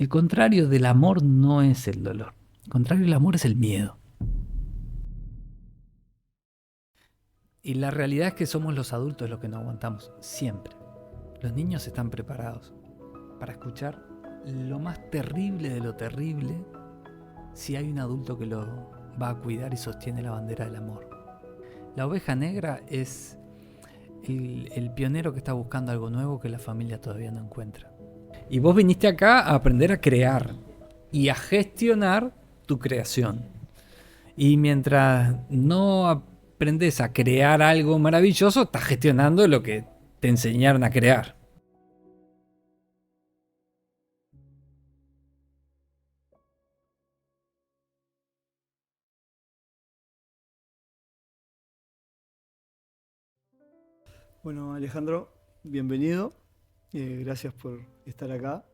El contrario del amor no es el dolor. El contrario del amor es el miedo. Y la realidad es que somos los adultos los que no aguantamos, siempre. Los niños están preparados para escuchar lo más terrible de lo terrible si hay un adulto que lo va a cuidar y sostiene la bandera del amor. La oveja negra es el pionero que está buscando algo nuevo que la familia todavía no encuentra. Y vos viniste acá a aprender a crear y a gestionar tu creación. Y mientras no aprendes a crear algo maravilloso, estás gestionando lo que te enseñaron a crear. Bueno, Alejandro, bienvenido. Gracias por estar acá.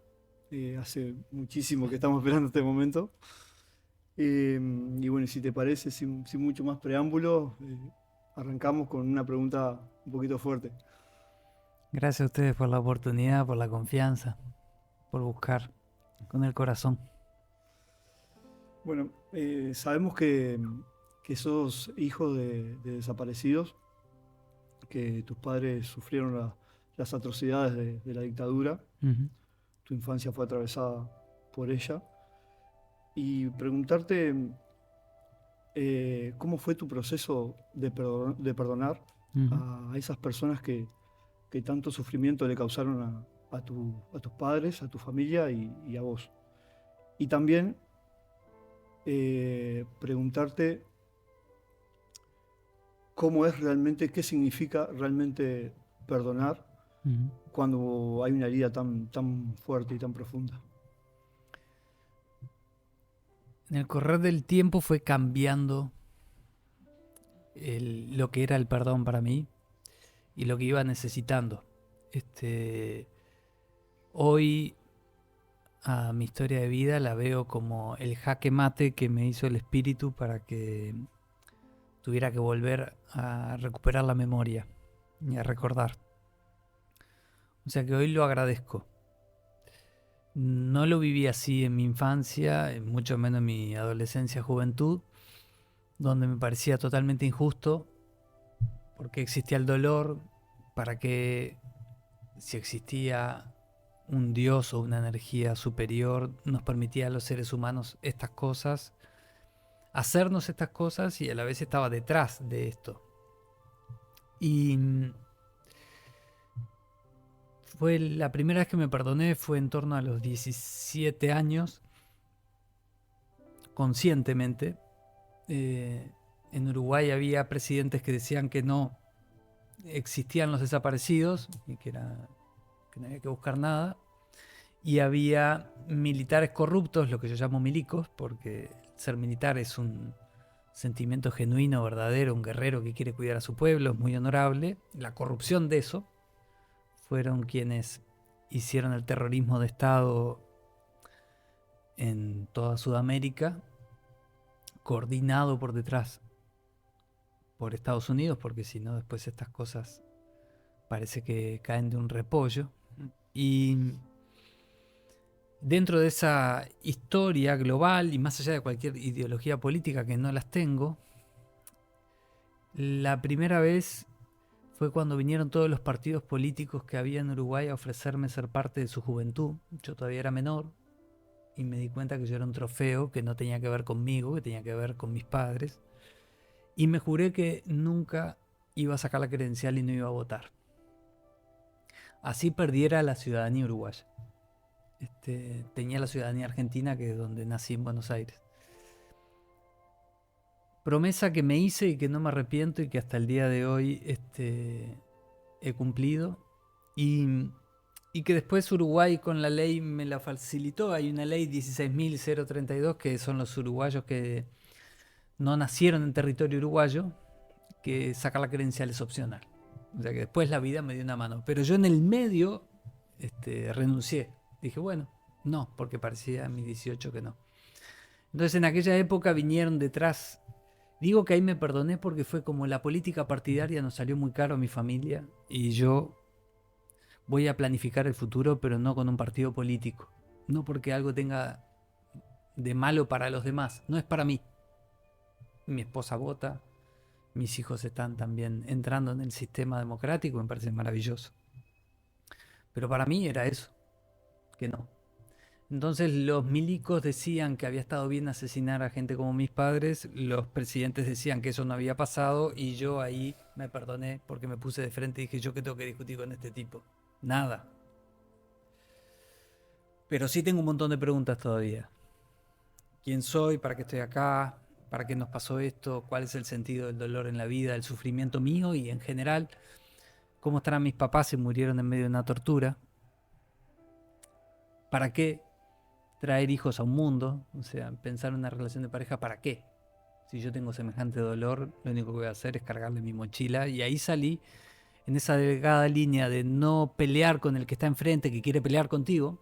Hace muchísimo que estamos esperando este momento. Y bueno, si te parece, sin mucho más preámbulo, arrancamos con una pregunta un poquito fuerte. Gracias a ustedes por la oportunidad, por la confianza, por buscar con el corazón. Bueno, sabemos que sos hijo de desaparecidos, que tus padres sufrieron las atrocidades de la dictadura. Ujú. Tu infancia fue atravesada por ella. Y preguntarte cómo fue tu proceso de perdonar Ujú. a esas personas que tanto sufrimiento le causaron a tus padres, a tu familia y a vos. Y también preguntarte cómo es realmente, qué significa realmente perdonar Ujú. cuando hay una herida tan fuerte y tan profunda. En el correr del tiempo fue cambiando lo que era el perdón para mí y lo que iba necesitando. Hoy a mi historia de vida la veo como el jaque mate que me hizo el espíritu para que tuviera que volver a recuperar la memoria y a recordar. O sea que hoy lo agradezco. No lo viví así en mi infancia, mucho menos en mi adolescencia, juventud, donde me parecía totalmente injusto porque existía el dolor, para que si existía un Dios o una energía superior nos permitía a los seres humanos estas cosas, hacernos estas cosas y a la vez estaba detrás de esto. Y fue la primera vez que me perdoné fue en torno a los 17 años, conscientemente. En Uruguay había presidentes que decían que no existían los desaparecidos y que no había que buscar nada. Y había militares corruptos, lo que yo llamo milicos, porque ser militar es un sentimiento genuino, verdadero, un guerrero que quiere cuidar a su pueblo, es muy honorable. La corrupción de eso fueron quienes hicieron el terrorismo de Estado en toda Sudamérica, coordinado por detrás por Estados Unidos, porque si no después estas cosas parece que caen de un repollo. Y dentro de esa historia global y más allá de cualquier ideología política que no las tengo, la primera vez fue cuando vinieron todos los partidos políticos que había en Uruguay a ofrecerme ser parte de su juventud. Yo todavía era menor y me di cuenta que yo era un trofeo que no tenía que ver conmigo, que tenía que ver con mis padres. Y me juré que nunca iba a sacar la credencial y no iba a votar. Así perdiera la ciudadanía uruguaya. Tenía la ciudadanía argentina, que es donde nací, en Buenos Aires. Promesa que me hice y que no me arrepiento y que hasta el día de hoy he cumplido. Y, y que después Uruguay con la ley me la facilitó. Hay una ley 16.032 que son los uruguayos que no nacieron en territorio uruguayo, que sacar la credencial es opcional. O sea que después la vida me dio una mano. Pero yo en el medio renuncié. Dije, bueno, no, porque parecía a mis 18 que no. Entonces en aquella época vinieron detrás. Digo que ahí me perdoné porque fue como la política partidaria nos salió muy caro a mi familia y yo voy a planificar el futuro, pero no con un partido político. no porque algo tenga de malo para los demás, no es para mí. Mi esposa vota, mis hijos están también entrando en el sistema democrático, me parece maravilloso. Pero para mí era eso, que no. Entonces los milicos decían que había estado bien asesinar a gente como mis padres, los presidentes decían que eso no había pasado y yo ahí me perdoné porque me puse de frente y dije, ¿yo qué tengo que discutir con este tipo? Nada. Pero sí tengo un montón de preguntas todavía. ¿Quién soy? ¿Para qué estoy acá? ¿Para qué nos pasó esto? ¿Cuál es el sentido del dolor en la vida, el sufrimiento mío y en general? ¿Cómo estarán mis papás si murieron en medio de una tortura? ¿Para qué traer hijos a un mundo? O sea, pensar en una relación de pareja, ¿para qué? Si yo tengo semejante dolor, lo único que voy a hacer es cargarle mi mochila. Y ahí salí en esa delgada línea de no pelear con el que está enfrente, que quiere pelear contigo.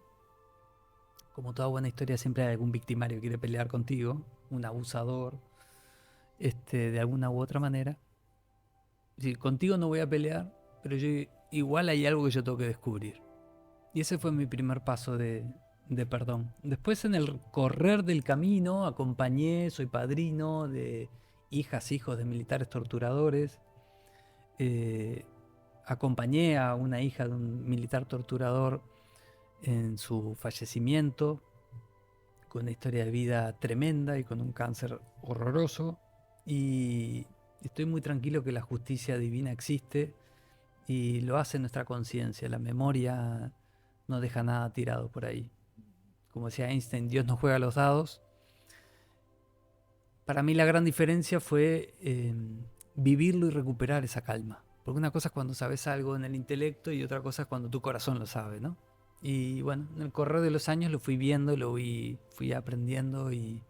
Como toda buena historia, siempre hay algún victimario que quiere pelear contigo, un abusador, de alguna u otra manera. Sí, contigo no voy a pelear, pero igual hay algo que yo tengo que descubrir. Y ese fue mi primer paso de perdón. Después en el correr del camino acompañé, soy padrino de hijas, hijos de militares torturadores. Acompañé a una hija de un militar torturador en su fallecimiento, con una historia de vida tremenda y con un cáncer horroroso. Y estoy muy tranquilo que la justicia divina existe y lo hace nuestra conciencia. La memoria no deja nada tirado por ahí. Como decía Einstein, Dios no juega los dados. Para mí la gran diferencia fue vivirlo y recuperar esa calma. Porque una cosa es cuando sabes algo en el intelecto y otra cosa es cuando tu corazón lo sabe, ¿no? Y bueno, en el correr de los años lo fui viendo, fui aprendiendo y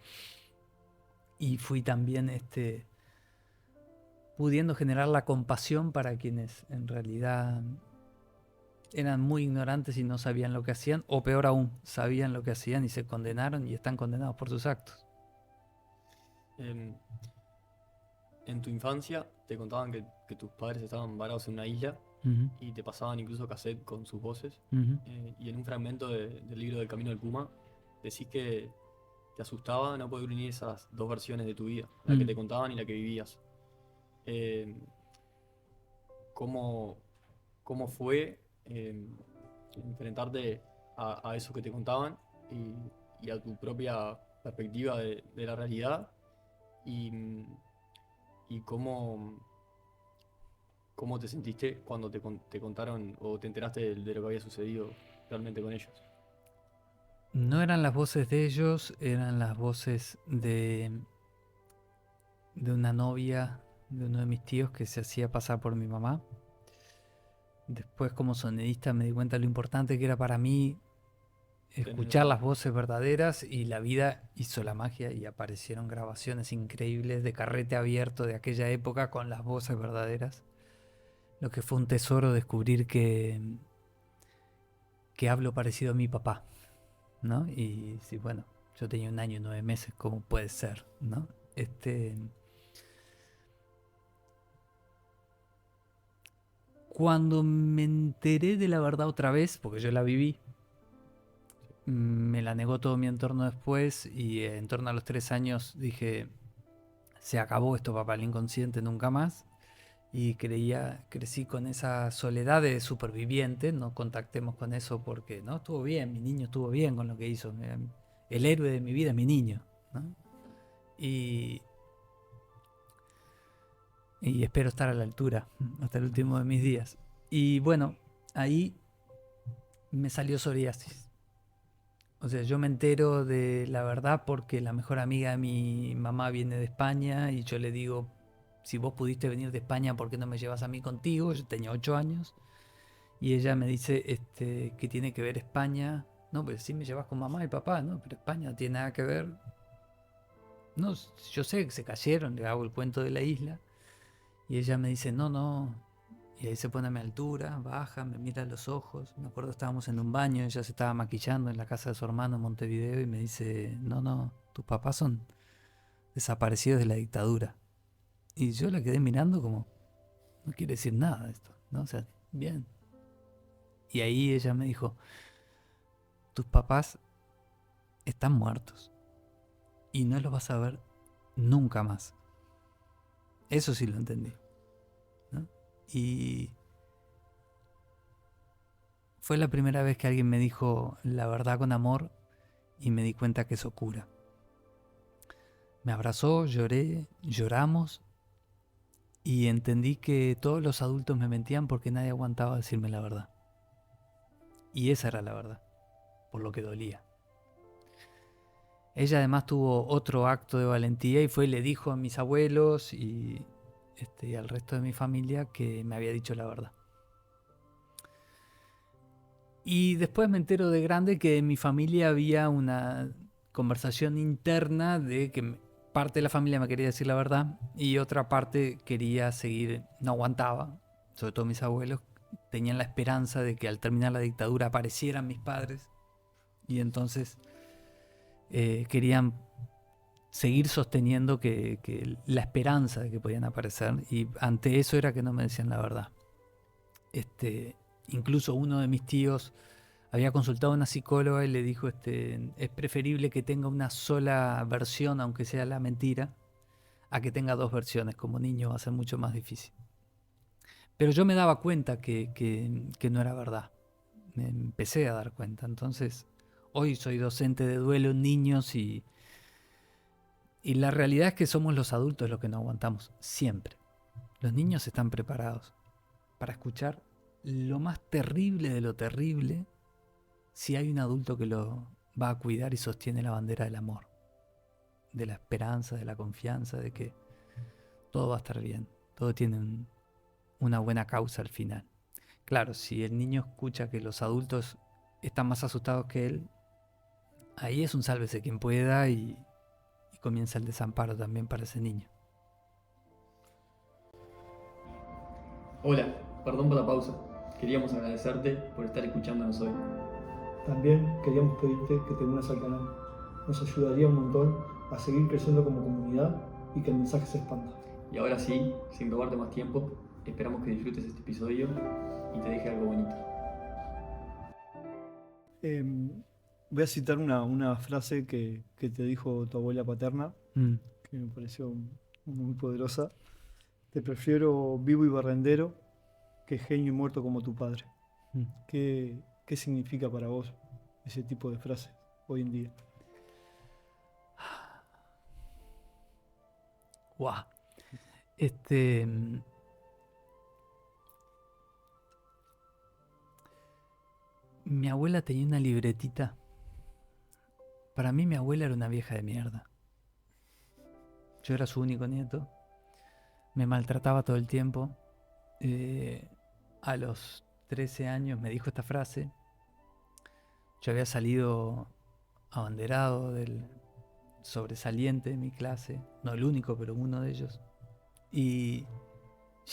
fui también pudiendo generar la compasión para quienes en realidad eran muy ignorantes y no sabían lo que hacían, o peor aún, sabían lo que hacían y se condenaron y están condenados por sus actos. Em, en tu infancia te contaban que tus padres estaban varados en una isla Ujú, y te pasaban incluso cassette con sus voces. ujú, Y en un fragmento del libro del Camino del Puma decís que te asustaba no poder unir esas dos versiones de tu vida, la que te contaban y la que vivías. Em, ¿cómo, cómo fue enfrentarte a eso que te contaban y a tu propia perspectiva de la realidad? Y, y cómo te sentiste cuando te contaron o te enteraste de lo que había sucedido realmente con ellos. No eran las voces de ellos, eran las voces de una novia de uno de mis tíos que se hacía pasar por mi mamá. Después como sonidista me di cuenta de lo importante que era para mí escuchar las voces verdaderas y la vida hizo la magia y aparecieron grabaciones increíbles de carrete abierto de aquella época con las voces verdaderas. Lo que fue un tesoro descubrir que hablo parecido a mi papá, ¿no? Y sí, bueno, yo tenía 1 año y 9 meses, ¿cómo puede ser, no? Cuando me enteré de la verdad otra vez, porque yo la viví, me la negó todo mi entorno después y en torno a los 3 años dije, se acabó esto, papá, el inconsciente nunca más. Y crecí con esa soledad de superviviente, no contactemos con eso porque no estuvo bien, mi niño estuvo bien con lo que hizo, el héroe de mi vida es mi niño, ¿no? Y, y espero estar a la altura hasta el último de mis días. Y bueno, ahí me salió psoriasis. O sea, yo me entero de la verdad porque la mejor amiga de mi mamá viene de España y yo le digo, si vos pudiste venir de España, ¿por qué no me llevas a mí contigo? Yo tenía 8 años y ella me dice, ¿qué tiene que ver España? No, pero sí me llevas con mamá y papá, ¿no? Pero España no tiene nada que ver. No, yo sé que se cayeron, le hago el cuento de la isla y ella me dice, no, no. Y ahí se pone a mi altura, baja, me mira a los ojos. Me acuerdo estábamos en un baño, ella se estaba maquillando en la casa de su hermano en Montevideo y me dice, no, no, tus papás son desaparecidos de la dictadura. Y yo la quedé mirando como, no quiere decir nada esto, ¿no? O sea, bien. Y ahí ella me dijo, tus papás están muertos. Y no los vas a ver nunca más. Eso sí lo entendí, ¿no? Y fue la primera vez que alguien me dijo la verdad con amor y me di cuenta que eso cura. Me abrazó, lloré, lloramos y entendí que todos los adultos me mentían porque nadie aguantaba decirme la verdad. Y esa era la verdad, por lo que dolía. Ella además tuvo otro acto de valentía y fue y le dijo a mis abuelos y al resto de mi familia que me había dicho la verdad. Y después me entero de grande que en mi familia había una conversación interna de que parte de la familia me quería decir la verdad y otra parte quería seguir, no aguantaba, sobre todo mis abuelos, tenían la esperanza de que al terminar la dictadura aparecieran mis padres y entonces querían seguir sosteniendo que la esperanza de que podían aparecer, y ante eso era que no me decían la verdad. Incluso uno de mis tíos había consultado a una psicóloga y le dijo, es preferible que tenga una sola versión, aunque sea la mentira, a que tenga dos versiones. Como niño va a ser mucho más difícil. Pero yo me daba cuenta que no era verdad. Me empecé a dar cuenta. Entonces, hoy soy docente de duelo en niños y la realidad es que somos los adultos los que no aguantamos, siempre. Los niños están preparados para escuchar lo más terrible de lo terrible si hay un adulto que lo va a cuidar y sostiene la bandera del amor, de la esperanza, de la confianza, de que todo va a estar bien, todo tiene una buena causa al final. Claro, si el niño escucha que los adultos están más asustados que él, ahí es un sálvese quien pueda y comienza el desamparo también para ese niño. Hola, perdón por la pausa. Queríamos agradecerte por estar escuchándonos hoy. También queríamos pedirte que te unas al canal. Nos ayudaría un montón a seguir creciendo como comunidad y que el mensaje se expanda. Y ahora sí, sin robarte más tiempo, esperamos que disfrutes este episodio y te deje algo bonito. Voy a citar una frase que te dijo tu abuela paterna, que me pareció muy poderosa. Te prefiero vivo y barrendero que genio y muerto como tu padre. ¿Qué significa para vos ese tipo de frases hoy en día? Wow. Mi abuela tenía una libretita. Para mí mi abuela era una vieja de mierda. Yo era su único nieto. Me maltrataba todo el tiempo. A los 13 años me dijo esta frase. Yo había salido abanderado del sobresaliente de mi clase. No el único, pero uno de ellos. Y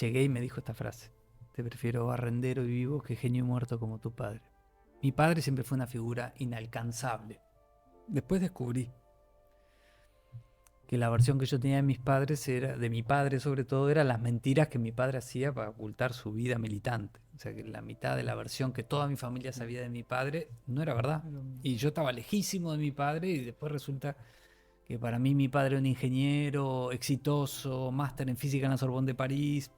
llegué y me dijo esta frase. Te prefiero barrendero y vivo que genio y muerto como tu padre. Mi padre siempre fue una figura inalcanzable. Después descubrí que la versión que yo tenía de mis padres era, de mi padre sobre todo, eran las mentiras que mi padre hacía para ocultar su vida militante. O sea que la mitad de la versión que toda mi familia sabía de mi padre no era verdad. Y yo estaba lejísimo de mi padre y después resulta que para mí mi padre era un ingeniero exitoso, máster en física en la Sorbonne de París,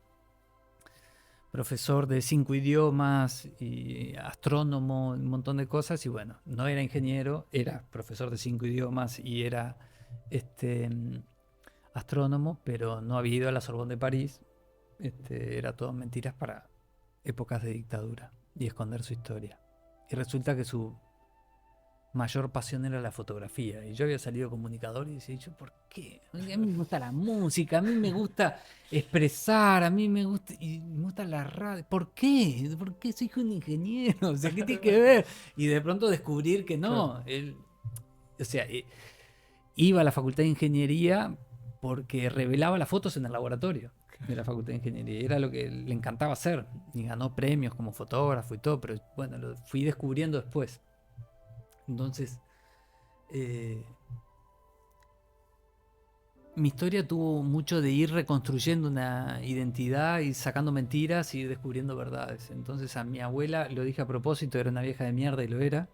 profesor de 5 idiomas y astrónomo, un montón de cosas. Y bueno, no era ingeniero, era profesor de 5 idiomas y era astrónomo, pero no había ido a la Sorbonne de París. Era todo mentiras para épocas de dictadura y esconder su historia. Y resulta que su mayor pasión era la fotografía. Y yo había salido comunicador y decía, ¿por qué? A mí me gusta la música, a mí me gusta expresar, a mí me gusta la radio. ¿Por qué? ¿Por qué soy un ingeniero? O sea, ¿qué tiene que ver? Y de pronto descubrir que no. Iba a la facultad de ingeniería porque revelaba las fotos en el laboratorio de la facultad de ingeniería. Era lo que le encantaba hacer. Y ganó premios como fotógrafo y todo, pero bueno, lo fui descubriendo después. Entonces, mi historia tuvo mucho de ir reconstruyendo una identidad y sacando mentiras y descubriendo verdades. Entonces a mi abuela, lo dije a propósito, era una vieja de mierda y lo era.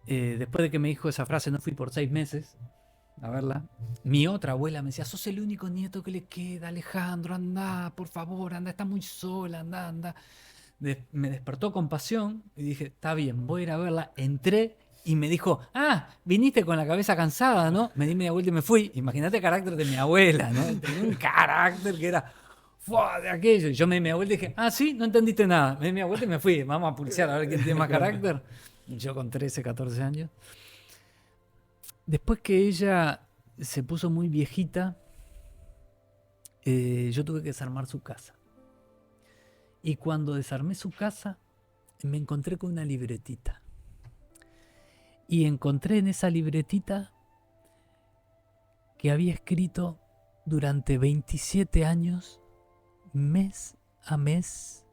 Después de que me dijo esa frase, no fui por 6 meses a verla. Mi otra abuela me decía, sos el único nieto que le queda, Alejandro, anda, por favor, anda, está muy sola, anda, anda. Me despertó compasión y dije, está bien, voy a ir a verla. Entré y me dijo, viniste con la cabeza cansada, ¿no? Me di media vuelta y me fui. Imagínate el carácter de mi abuela, ¿no? Tenía un carácter que era ¡fua! De aquello. Y yo me di media vuelta y dije, sí, no entendiste nada. Me di media vuelta y me fui. Vamos a pulsear a ver quién tiene más carácter. Y yo con 13, 14 años. Después que ella se puso muy viejita, yo tuve que desarmar su casa. Y cuando desarmé su casa, me encontré con una libretita. Y encontré en esa libretita que había escrito durante 27 años, mes a mes,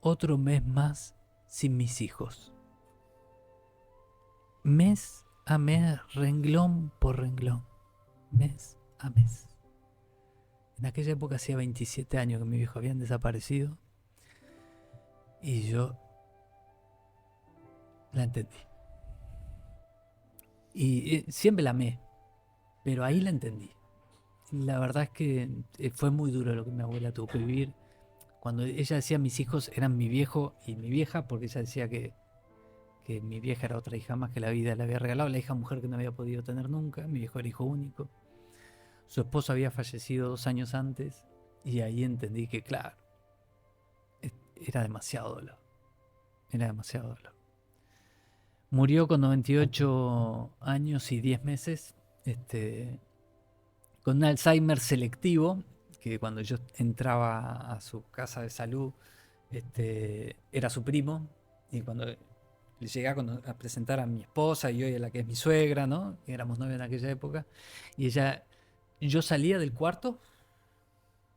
otro mes más sin mis hijos. Mes a mes, renglón por renglón, mes a mes. En aquella época hacía 27 años que mis viejos habían desaparecido y yo la entendí. Y siempre la amé, pero ahí la entendí. La verdad es que fue muy duro lo que mi abuela tuvo que vivir. Cuando ella decía mis hijos eran mi viejo y mi vieja, porque ella decía que mi vieja era otra hija más que la vida le había regalado, la hija mujer que no había podido tener nunca. Mi viejo era hijo único. Su esposo había fallecido 2 años antes y ahí entendí que, claro, era demasiado dolor. Era demasiado dolor. Murió con 98 años y 10 meses, con un Alzheimer selectivo, que cuando yo entraba a su casa de salud, era su primo, y cuando le llegué a presentar a mi esposa y hoy a la que es mi suegra, ¿no? Éramos novios en aquella época, y yo salía del cuarto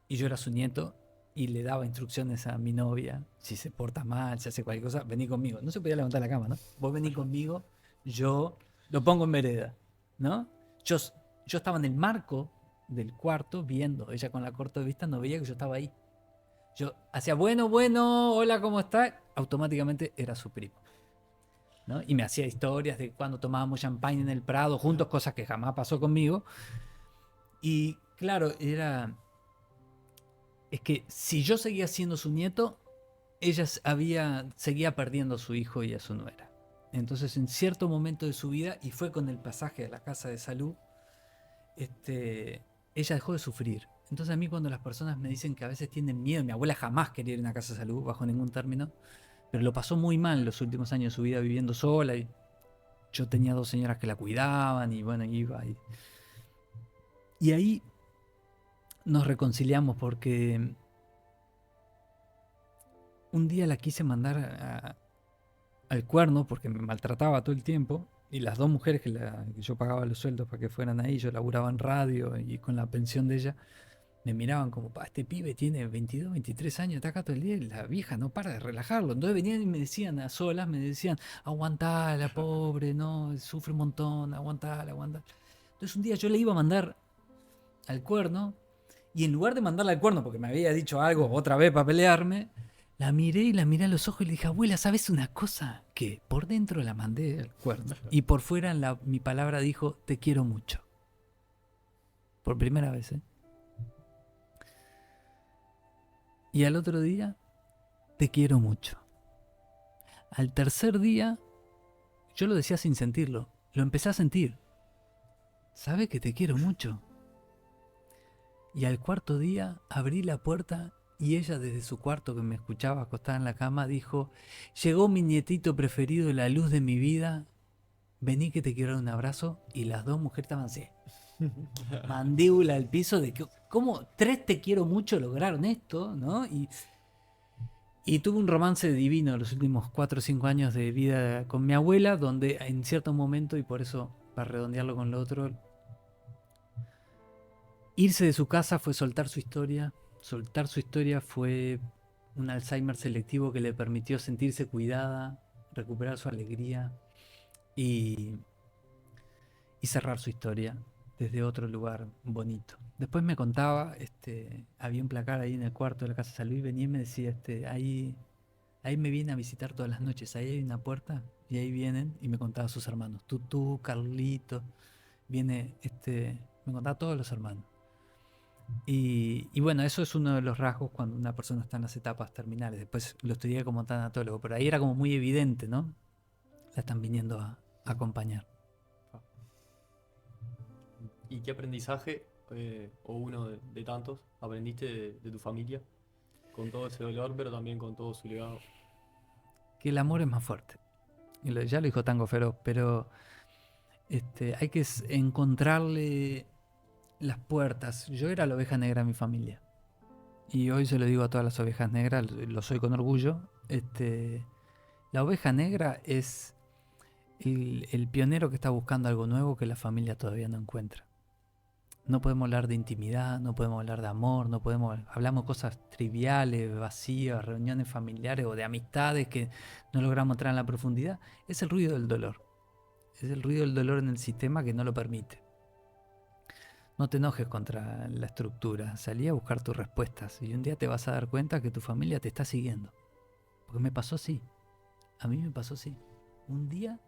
y yo era su nieto y le daba instrucciones a mi novia, si se porta mal, si hace cualquier cosa, vení conmigo. No se podía levantar la cama, ¿no? Vos vení conmigo, yo lo pongo en vereda, ¿no? Yo estaba en el marco del cuarto viendo, ella con la corta vista no veía que yo estaba ahí. Yo hacía, bueno, hola, ¿cómo está? Automáticamente era su primo, ¿no? Y me hacía historias de cuando tomábamos champagne en el Prado juntos, cosas que jamás pasó conmigo. Y claro, es que si yo seguía siendo su nieto, ella seguía perdiendo a su hijo y a su nuera. Entonces, en cierto momento de su vida, y fue con el pasaje a la casa de salud, ella dejó de sufrir. Entonces, a mí cuando las personas me dicen que a veces tienen miedo, mi abuela jamás quería ir a una casa de salud, bajo ningún término, pero lo pasó muy mal los últimos años de su vida viviendo sola. Y yo tenía 2 señoras que la cuidaban y bueno, iba. Y ahí nos reconciliamos porque un día la quise mandar al cuerno porque me maltrataba todo el tiempo. Y las 2 mujeres que yo pagaba los sueldos para que fueran ahí, yo laburaba en radio y con la pensión de ella, me miraban como, este pibe tiene 22, 23 años, está acá todo el día y la vieja no para de relajarlo. Entonces venían y me decían a solas, me decían, aguantala, pobre, no, sufre un montón, aguantala. Entonces un día yo le iba a mandar al cuerno y en lugar de mandarla al cuerno porque me había dicho algo otra vez para pelearme, la miré a los ojos y le dije, abuela, ¿sabes una cosa? Que por dentro la mandé al cuerno y por fuera mi palabra dijo, te quiero mucho. Por primera vez, ¿eh? Y al otro día, te quiero mucho. Al tercer día, yo lo decía sin sentirlo, lo empecé a sentir. ¿Sabes que te quiero mucho? Y al cuarto día, abrí la puerta y ella desde su cuarto que me escuchaba acostada en la cama dijo, llegó mi nietito preferido, la luz de mi vida, vení que te quiero dar un abrazo. Y las 2 mujeres estaban así, mandíbula al piso, de que, ¿cómo 3 te quiero mucho lograron esto? ¿No? Y tuve un romance divino los últimos 4 o 5 años de vida con mi abuela, donde en cierto momento, y por eso para redondearlo con lo otro, irse de su casa fue soltar su historia. Soltar su historia fue un Alzheimer selectivo que le permitió sentirse cuidada, recuperar su alegría y cerrar su historia desde otro lugar bonito. Después me contaba, había un placar ahí en el cuarto de la casa de salud y venía y me decía, hay ahí me viene a visitar todas las noches. Ahí hay una puerta y ahí vienen y me contaba sus hermanos. Tú, Carlito, viene me contaba todos los hermanos. Y bueno, eso es uno de los rasgos cuando una persona está en las etapas terminales. Después lo estudié como tanatólogo, pero ahí era como muy evidente, ¿no? La están viniendo a acompañar. ¿Y qué aprendizaje, o uno de tantos, aprendiste de tu familia? Con todo ese dolor, pero también con todo su legado. Que el amor es más fuerte. Ya lo dijo Tango Feroz, pero hay que encontrarle las puertas. Yo era la oveja negra de mi familia. Y hoy se lo digo a todas las ovejas negras, lo soy con orgullo. La oveja negra es el pionero que está buscando algo nuevo que la familia todavía no encuentra. No podemos hablar de intimidad, no podemos hablar de amor, hablamos de cosas triviales, vacías, reuniones familiares o de amistades que no logramos entrar en la profundidad. Es el ruido del dolor. Es el ruido del dolor en el sistema que no lo permite. No te enojes contra la estructura, salí a buscar tus respuestas y un día te vas a dar cuenta que tu familia te está siguiendo. Porque me pasó así, a mí me pasó así. Un día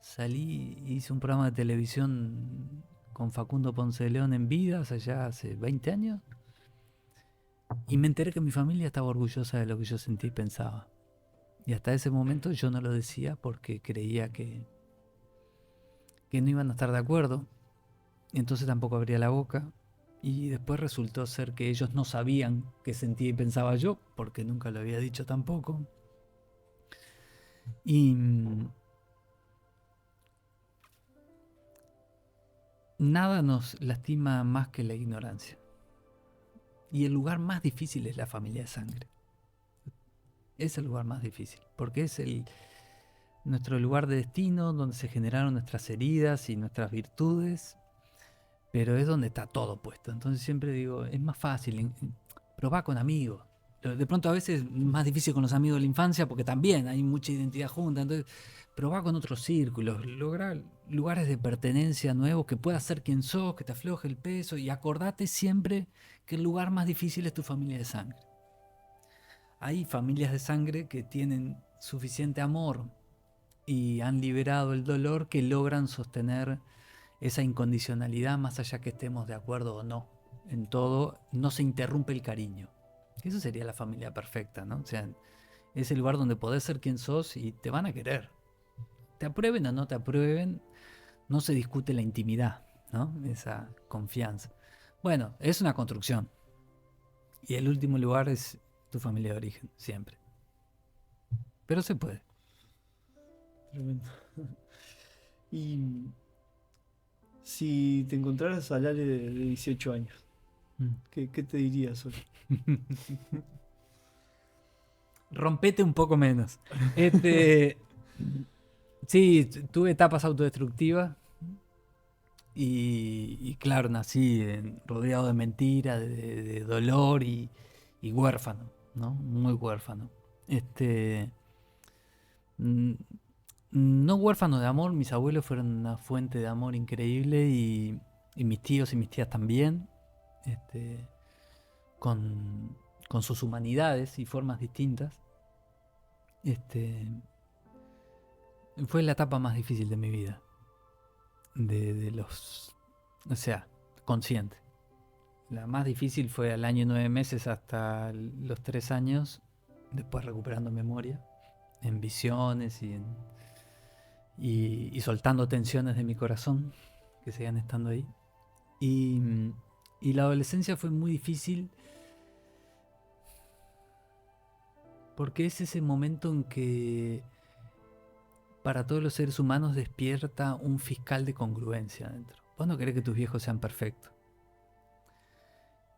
salí, hice un programa de televisión con Facundo Ponce de León en Vidas, allá hace 20 años, y me enteré que mi familia estaba orgullosa de lo que yo sentí y pensaba. Y hasta ese momento yo no lo decía porque creía que no iban a estar de acuerdo, y entonces tampoco abría la boca. Y después resultó ser que ellos no sabían qué sentía y pensaba yo, porque nunca lo había dicho tampoco. Y nada nos lastima más que la ignorancia. Y el lugar más difícil es la familia de sangre. Es el lugar más difícil, porque es nuestro lugar de destino, donde se generaron nuestras heridas y nuestras virtudes, pero es donde está todo puesto. Entonces siempre digo, es más fácil, probá con amigos. De pronto a veces es más difícil con los amigos de la infancia, porque también hay mucha identidad junta, entonces probá con otros círculos, lograr lugares de pertenencia nuevos, que puedas ser quien sos, que te afloje el peso, y acordate siempre que el lugar más difícil es tu familia de sangre. Hay familias de sangre que tienen suficiente amor y han liberado el dolor, que logran sostener esa incondicionalidad más allá que estemos de acuerdo o no. En todo no se interrumpe el cariño. Eso sería la familia perfecta, ¿no? O sea, es el lugar donde podés ser quien sos y te van a querer. Te aprueben o no te aprueben, no se discute la intimidad, ¿no? Esa confianza. Bueno, es una construcción. Y el último lugar es tu familia de origen, siempre. Pero se puede. Tremendo. Y si te encontraras al Ale de 18 años, ¿qué te dirías hoy? Rompete un poco menos. Sí, tuve etapas autodestructivas y claro, nací rodeado de mentiras, de dolor y huérfano, ¿no? Muy huérfano. Mm, No huérfano de amor, mis abuelos fueron una fuente de amor increíble y mis tíos y mis tías también, con, con sus humanidades y formas distintas. Fue la etapa más difícil de mi vida, o sea, consciente. La más difícil fue al año 9 meses hasta los 3 años, después recuperando memoria, en visiones y soltando tensiones de mi corazón que seguían estando ahí. Y la adolescencia fue muy difícil porque es ese momento en que para todos los seres humanos despierta un fiscal de congruencia adentro. Vos no querés que tus viejos sean perfectos.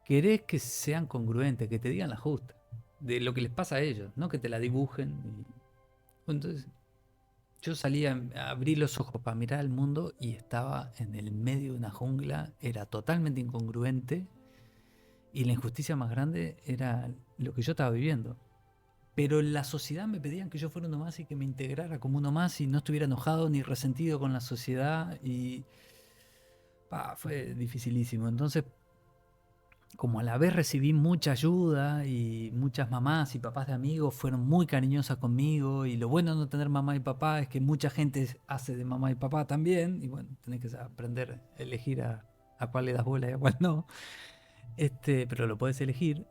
Querés que sean congruentes, que te digan la justa de lo que les pasa a ellos, no que te la dibujen. Entonces, yo salía, abrí los ojos para mirar al mundo y estaba en el medio de una jungla, era totalmente incongruente y la injusticia más grande era lo que yo estaba viviendo. Pero la sociedad me pedían que yo fuera uno más y que me integrara como uno más y no estuviera enojado ni resentido con la sociedad y fue dificilísimo. Entonces como a la vez recibí mucha ayuda y muchas mamás y papás de amigos fueron muy cariñosas conmigo, y lo bueno de no tener mamá y papá es que mucha gente hace de mamá y papá también, y bueno, tenés que aprender a elegir a cuál le das bola y a cuál no, pero lo podés elegir.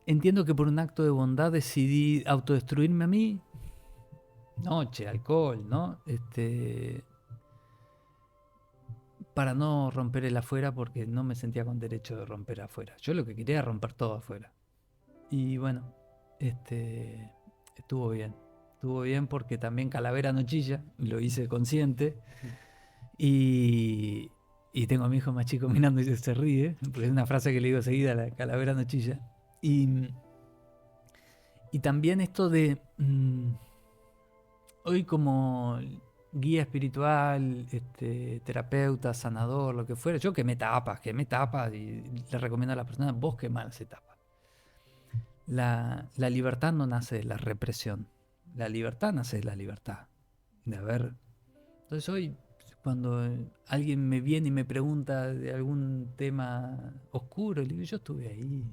Entiendo que por un acto de bondad decidí autodestruirme a mí. Noche, alcohol, ¿no? Para no romper el afuera, porque no me sentía con derecho de romper afuera. Yo lo que quería era romper todo afuera. Y bueno, estuvo bien. Estuvo bien porque también calavera no chilla, lo hice consciente. Y tengo a mi hijo más chico mirando y se ríe, porque es una frase que le digo seguida, la calavera no chilla. Y también esto de hoy como guía espiritual, terapeuta, sanador, lo que fuera, yo quemé tapas y le recomiendo a las personas, vos quemá las etapas. La libertad no nace de la represión, la libertad nace de la libertad. Entonces hoy, cuando alguien me viene y me pregunta de algún tema oscuro, le digo, yo estuve ahí,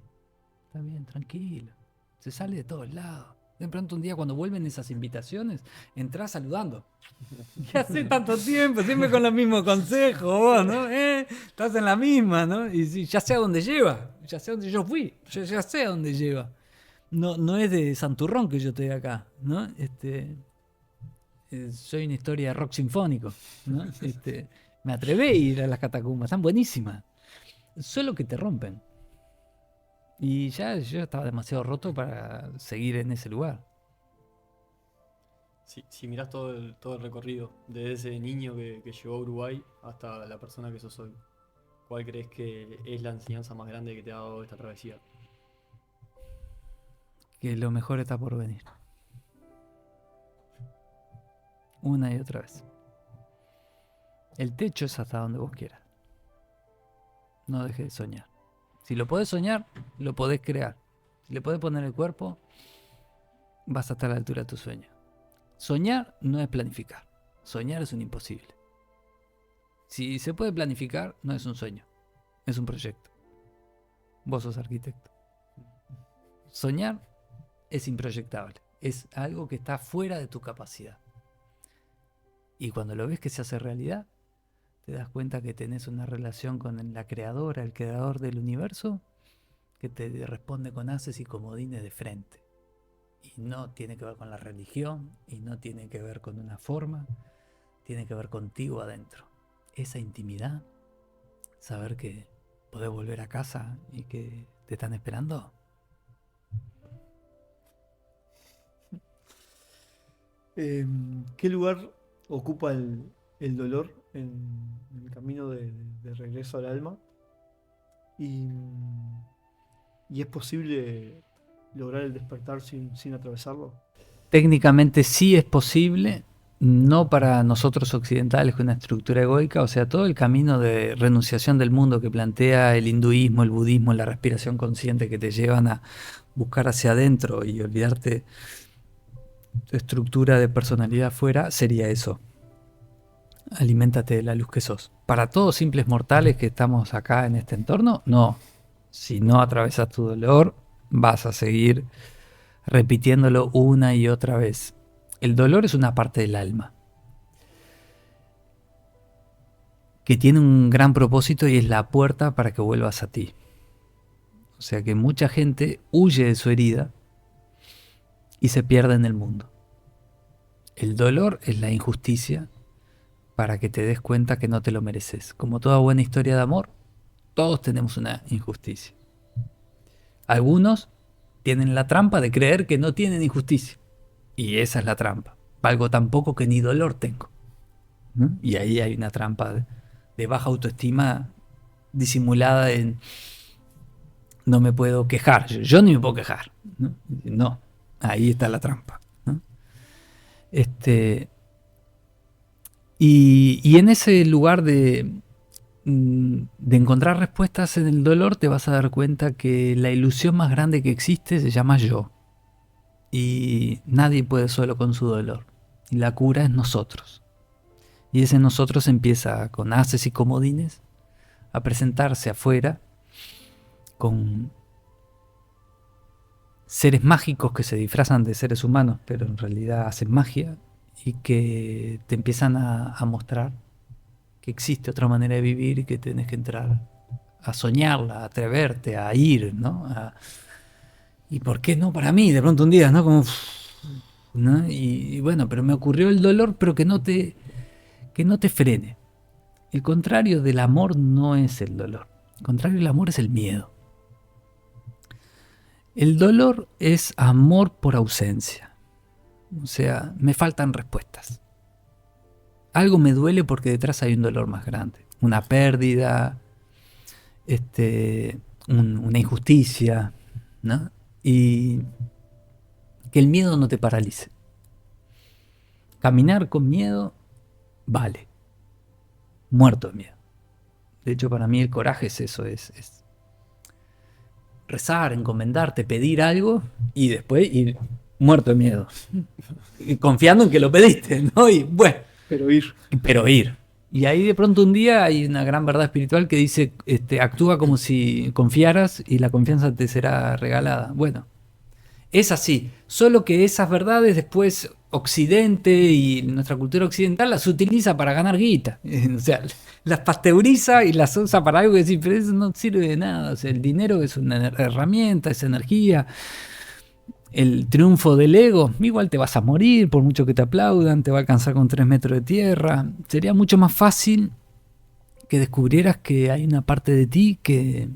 está bien, tranquilo, se sale de todos lados. De pronto un día cuando vuelven esas invitaciones, entrás saludando. ¿Qué hace tanto tiempo? Siempre con los mismos consejos, vos, ¿no? Estás en la misma, ¿no? Y sí, ya sé a dónde lleva, ya sé a dónde yo fui, yo ya sé a dónde lleva. No es de Santurrón que yo estoy acá, ¿no? Soy una historia de rock sinfónico, ¿no? Me atreví a ir a las catacumbas, están buenísimas. Solo que te rompen. Y ya yo estaba demasiado roto para seguir en ese lugar. Si mirás todo el recorrido, desde ese niño que llegó a Uruguay hasta la persona que sos hoy, ¿cuál crees que es la enseñanza más grande que te ha dado esta travesía? Que lo mejor está por venir. Una y otra vez. El techo es hasta donde vos quieras. No dejes de soñar. Si lo podés soñar, lo podés crear. Si le podés poner el cuerpo, vas a estar a la altura de tu sueño. Soñar no es planificar. Soñar es un imposible. Si se puede planificar, no es un sueño. Es un proyecto. Vos sos arquitecto. Soñar es improyectable. Es algo que está fuera de tu capacidad. Y cuando lo ves que se hace realidad, te das cuenta que tenés una relación con la creadora, el creador del universo, que te responde con haces y comodines de frente. Y no tiene que ver con la religión, y no tiene que ver con una forma, tiene que ver contigo adentro. Esa intimidad, saber que podés volver a casa y que te están esperando. ¿Qué lugar ocupa el dolor en el camino de regreso al alma? Y es posible lograr el despertar sin atravesarlo. Técnicamente sí es posible, no para nosotros occidentales con una estructura egoica, o sea, todo el camino de renunciación del mundo que plantea el hinduismo, el budismo, la respiración consciente que te llevan a buscar hacia adentro y olvidarte tu estructura de personalidad afuera, sería eso. Aliméntate de la luz que sos. Para todos simples mortales que estamos acá en este entorno, no. Si no atravesas tu dolor, vas a seguir repitiéndolo una y otra vez. El dolor es una parte del alma que tiene un gran propósito y es la puerta para que vuelvas a ti. O sea que mucha gente huye de su herida y se pierde en el mundo. El dolor es la injusticia para que te des cuenta que no te lo mereces. Como toda buena historia de amor, todos tenemos una injusticia. Algunos tienen la trampa de creer que no tienen injusticia. Y esa es la trampa. Valgo tan poco que ni dolor tengo. ¿No? Y ahí hay una trampa de baja autoestima disimulada en no me puedo quejar. Yo ni me puedo quejar. No, ahí está la trampa. ¿No? Y en ese lugar de encontrar respuestas en el dolor, te vas a dar cuenta que la ilusión más grande que existe se llama yo. Y nadie puede solo con su dolor. Y la cura es nosotros. Y ese nosotros empieza con haces y comodines a presentarse afuera con seres mágicos que se disfrazan de seres humanos, pero en realidad hacen magia y que te empiezan a mostrar que existe otra manera de vivir y que tenés que entrar a soñarla, a atreverte, a ir, ¿no? ¿Y por qué no para mí? De pronto un día, ¿no? Como, ¿no? Y bueno, pero me ocurrió el dolor, pero que no te frene. El contrario del amor no es el dolor. El contrario del amor es el miedo. El dolor es amor por ausencia. O sea, me faltan respuestas. Algo me duele porque detrás hay un dolor más grande. Una pérdida, una injusticia, ¿no? Y que el miedo no te paralice. Caminar con miedo vale. Muerto de miedo. De hecho, para mí el coraje es eso, es rezar, encomendarte, pedir algo y después ir muerto de miedo. Y confiando en que lo pediste, ¿no? Y bueno. Pero ir. Y ahí de pronto un día hay una gran verdad espiritual que dice, actúa como si confiaras y la confianza te será regalada. Bueno, es así. Solo que esas verdades después Occidente y nuestra cultura occidental las utiliza para ganar guita. O sea, las pasteuriza y las usa para algo que decir, pero eso no sirve de nada. O sea, el dinero es una herramienta, es energía. El triunfo del ego, igual te vas a morir por mucho que te aplaudan, te va a alcanzar con 3 metros de tierra. Sería mucho más fácil que descubrieras que hay una parte de ti que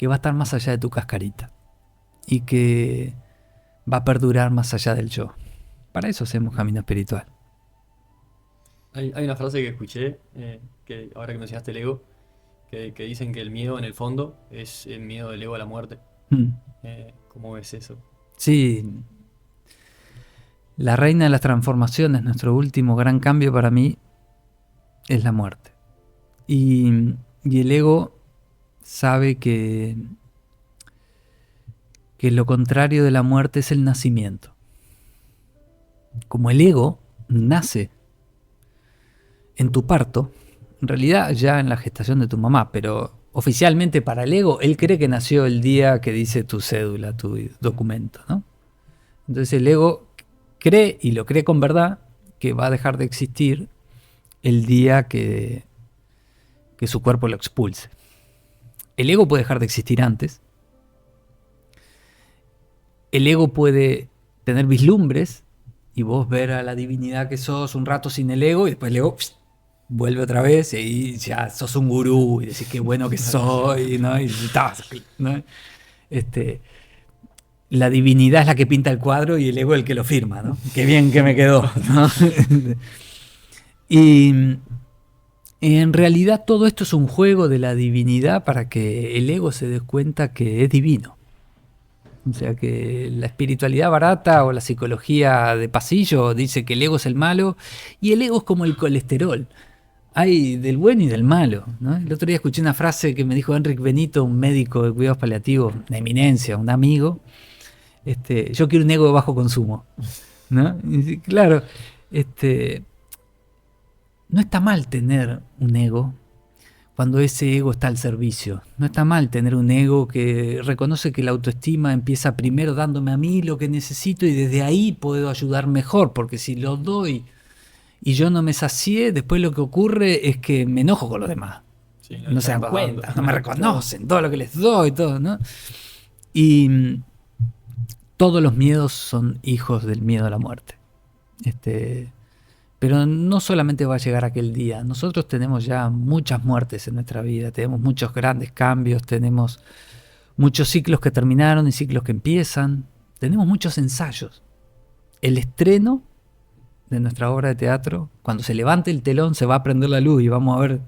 va a estar más allá de tu cascarita y que va a perdurar más allá del yo. Para eso hacemos camino espiritual. Hay una frase que escuché, que ahora que mencionaste el ego, que dicen que el miedo en el fondo es el miedo del ego a la muerte. ¿Cómo ves eso? Sí. La reina de las transformaciones, nuestro último gran cambio para mí, es la muerte. Y el ego sabe que lo contrario de la muerte es el nacimiento. Como el ego nace en tu parto, en realidad ya en la gestación de tu mamá, pero oficialmente para el ego, él cree que nació el día que dice tu cédula, tu documento, ¿no? Entonces el ego cree, y lo cree con verdad, que va a dejar de existir el día que su cuerpo lo expulse. El ego puede dejar de existir antes. El ego puede tener vislumbres y vos ver a la divinidad que sos un rato sin el ego y después el ego vuelve otra vez y ya sos un gurú y decís qué bueno que soy, ¿no? Y ¿no? La divinidad es la que pinta el cuadro y el ego el que lo firma, ¿no? Qué bien que me quedó, ¿no? Y en realidad todo esto es un juego de la divinidad para que el ego se dé cuenta que es divino. O sea que la espiritualidad barata o la psicología de pasillo dice que el ego es el malo y el ego es como el colesterol. Hay del bueno y del malo, ¿no? El otro día escuché una frase que me dijo Enrique Benito, un médico de cuidados paliativos, una eminencia, un amigo. Yo quiero un ego de bajo consumo, ¿no? Y claro, no está mal tener un ego cuando ese ego está al servicio. No está mal tener un ego que reconoce que la autoestima empieza primero dándome a mí lo que necesito y desde ahí puedo ayudar mejor, porque si lo doy y yo no me sacié, después lo que ocurre es que me enojo con los demás. Sí, No se dan cuenta, no me reconocen, todo lo que les doy, todo, ¿no? Y todos los miedos son hijos del miedo a la muerte. Pero no solamente va a llegar aquel día. Nosotros tenemos ya muchas muertes en nuestra vida, tenemos muchos grandes cambios, tenemos muchos ciclos que terminaron y ciclos que empiezan, tenemos muchos ensayos. El estreno de nuestra obra de teatro, cuando se levante el telón se va a prender la luz y vamos a ver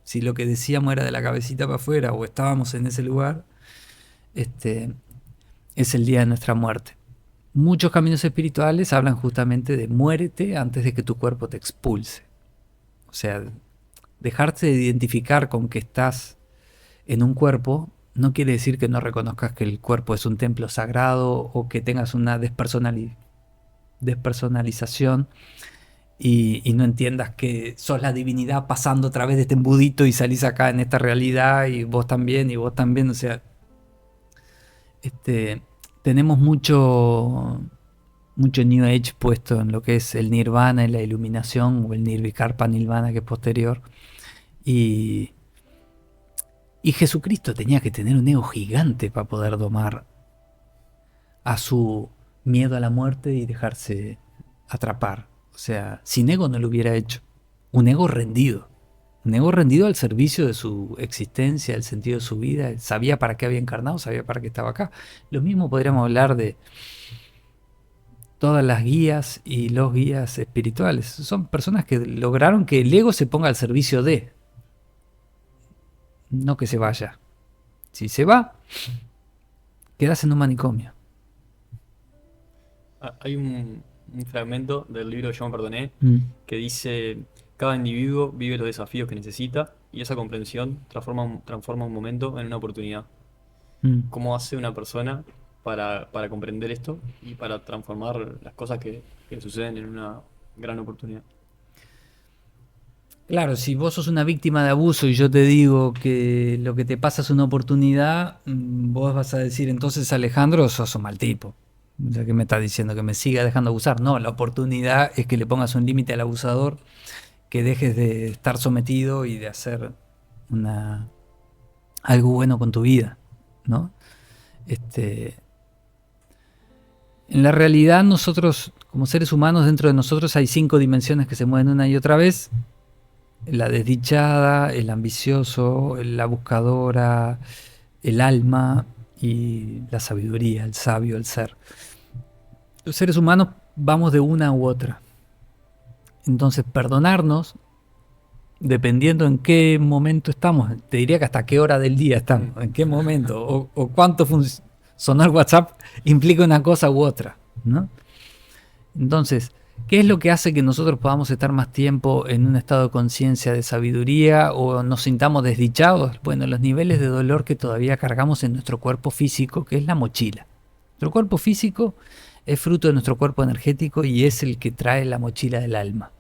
si lo que decíamos era de la cabecita para afuera o estábamos en ese lugar, es el día de nuestra muerte. Muchos caminos espirituales hablan justamente de muérete antes de que tu cuerpo te expulse. O sea, dejarte de identificar con que estás en un cuerpo no quiere decir que no reconozcas que el cuerpo es un templo sagrado o que tengas una despersonalización y no entiendas que sos la divinidad pasando a través de este embudito y salís acá en esta realidad y vos también, o sea, tenemos mucho New Age puesto en lo que es el nirvana y la iluminación, o el nirvikarpa nirvana, que es posterior, y Jesucristo tenía que tener un ego gigante para poder domar a su miedo a la muerte y dejarse atrapar. O sea, sin ego no lo hubiera hecho. Un ego rendido al servicio de su existencia, el sentido de su vida. Sabía para qué había encarnado, sabía para qué estaba acá. Lo mismo podríamos hablar de todas las guías y los guías espirituales. Son personas que lograron que el ego se ponga al servicio de, no que se vaya. Si se va, quedas en un manicomio. Hay un fragmento del libro de Jean Pardonnet que dice: cada individuo vive los desafíos que necesita y esa comprensión transforma un momento en una oportunidad. ¿Cómo hace una persona para comprender esto y para transformar las cosas que suceden en una gran oportunidad? Claro, si vos sos una víctima de abuso y yo te digo que lo que te pasa es una oportunidad, vos vas a decir: entonces, Alejandro, sos un mal tipo. O sea, ¿qué me estás diciendo? ¿Que me siga dejando abusar? No, la oportunidad es que le pongas un límite al abusador, que dejes de estar sometido y de hacer algo bueno con tu vida, ¿no? En la realidad, nosotros, como seres humanos, dentro de nosotros hay 5 dimensiones que se mueven una y otra vez: la desdichada, el ambicioso, la buscadora, el alma y la sabiduría, el sabio, el ser. Los seres humanos vamos de una u otra. Entonces, perdonarnos, dependiendo en qué momento estamos, te diría que hasta qué hora del día estamos, en qué momento, o cuánto sonar WhatsApp implica una cosa u otra, ¿no? Entonces, ¿qué es lo que hace que nosotros podamos estar más tiempo en un estado de conciencia, de sabiduría, o nos sintamos desdichados? Bueno, los niveles de dolor que todavía cargamos en nuestro cuerpo físico, que es la mochila. Nuestro cuerpo físico es fruto de nuestro cuerpo energético y es el que trae la mochila del alma.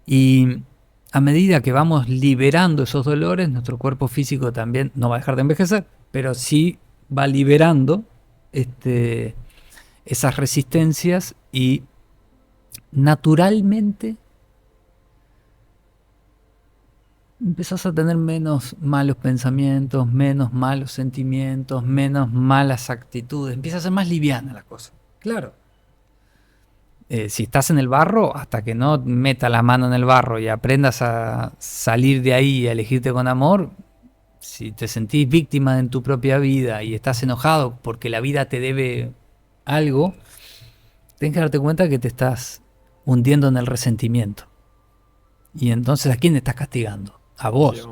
Y a medida que vamos liberando esos dolores, nuestro cuerpo físico también no va a dejar de envejecer, pero sí va liberando esas resistencias, y naturalmente empezás a tener menos malos pensamientos, menos malos sentimientos, menos malas actitudes. Empieza a ser más liviana la cosa. Claro. Si estás en el barro, hasta que no metas la mano en el barro y aprendas a salir de ahí y a elegirte con amor, si te sentís víctima en tu propia vida y estás enojado porque la vida te debe algo, tenés que darte cuenta que te estás hundiendo en el resentimiento. Y entonces, ¿a quién estás castigando? A vos.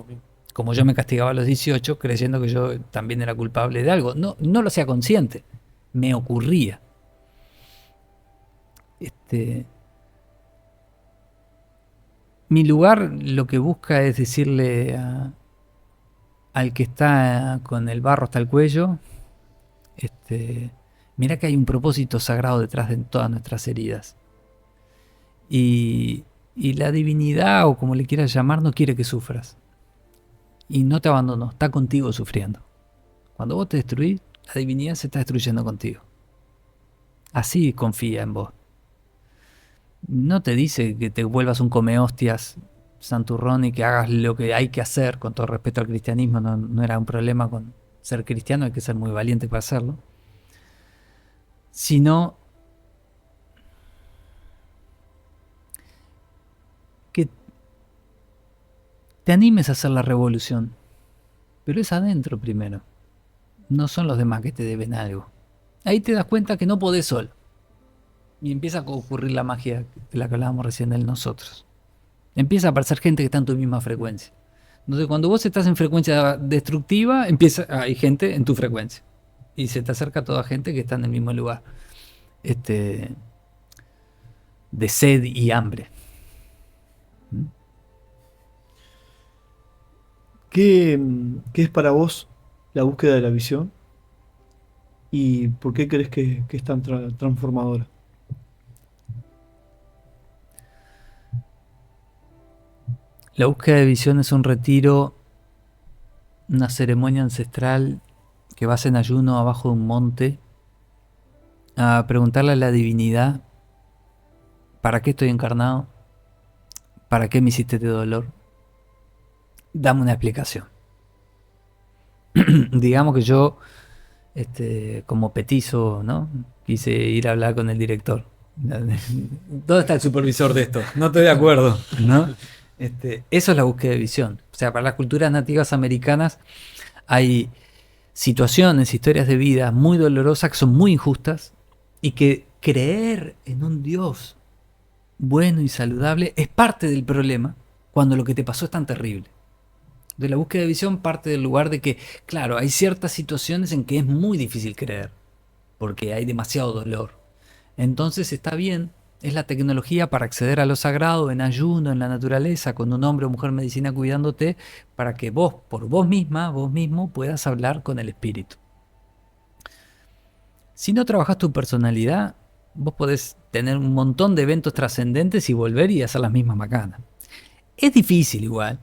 Como yo me castigaba a los 18 creyendo que yo también era culpable de algo. No lo hacía consciente, me ocurría. Mi lugar lo que busca es decirle al que está con el barro hasta el cuello, mira que hay un propósito sagrado detrás de todas nuestras heridas. Y la divinidad, o como le quieras llamar, no quiere que sufras. Y no te abandonó, está contigo sufriendo. Cuando vos te destruís, la divinidad se está destruyendo contigo. Así confía en vos. No te dice que te vuelvas un come hostias santurrón y que hagas lo que hay que hacer, con todo respeto al cristianismo. No era un problema con ser cristiano, hay que ser muy valiente para hacerlo. Sino que te animes a hacer la revolución. Pero es adentro primero. No son los demás que te deben algo. Ahí te das cuenta que no podés solo. Y empieza a ocurrir la magia de la que hablábamos recién del nosotros. Empieza a aparecer gente que está en tu misma frecuencia. Entonces, cuando vos estás en frecuencia destructiva, hay gente en tu frecuencia. Y se te acerca toda gente que está en el mismo lugar. De sed y hambre. ¿Qué es para vos la búsqueda de la visión? ¿Y por qué crees que es tan transformadora? La búsqueda de visión es un retiro, una ceremonia ancestral que vas en ayuno abajo de un monte a preguntarle a la divinidad: ¿para qué estoy encarnado? ¿Para qué me hiciste este dolor? Dame una explicación. Digamos que yo, como petizo, ¿no? Quise ir a hablar con el director. ¿Dónde está el supervisor de esto? No estoy de acuerdo, ¿no? Eso es la búsqueda de visión. O sea, para las culturas nativas americanas hay situaciones, historias de vida muy dolorosas que son muy injustas y que creer en un Dios bueno y saludable es parte del problema cuando lo que te pasó es tan terrible. De la búsqueda de visión parte del lugar de que, claro, hay ciertas situaciones en que es muy difícil creer porque hay demasiado dolor. Entonces está bien, es la tecnología para acceder a lo sagrado en ayuno, en la naturaleza, con un hombre o mujer medicina cuidándote, para que vos, por vos misma, vos mismo, puedas hablar con el espíritu. Si no trabajas tu personalidad, vos podés tener un montón de eventos trascendentes y volver y hacer las mismas macanas. Es difícil igual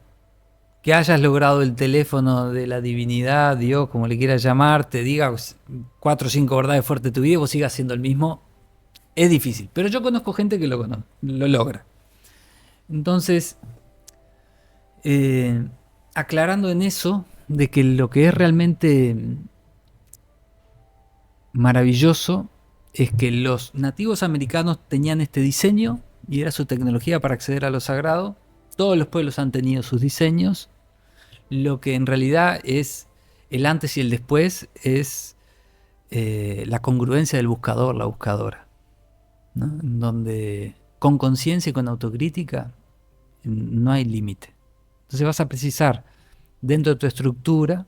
que hayas logrado el teléfono de la divinidad, Dios, como le quieras llamar, te diga 4 o 5 verdades fuertes de tu vida y vos sigas siendo el mismo. Es difícil, pero yo conozco gente que lo logra. Entonces, aclarando en eso, de que lo que es realmente maravilloso es que los nativos americanos tenían este diseño y era su tecnología para acceder a lo sagrado. Todos los pueblos han tenido sus diseños. Lo que en realidad es el antes y el después es la congruencia del buscador, la buscadora, ¿no? En donde con conciencia y con autocrítica no hay límite. Entonces vas a precisar dentro de tu estructura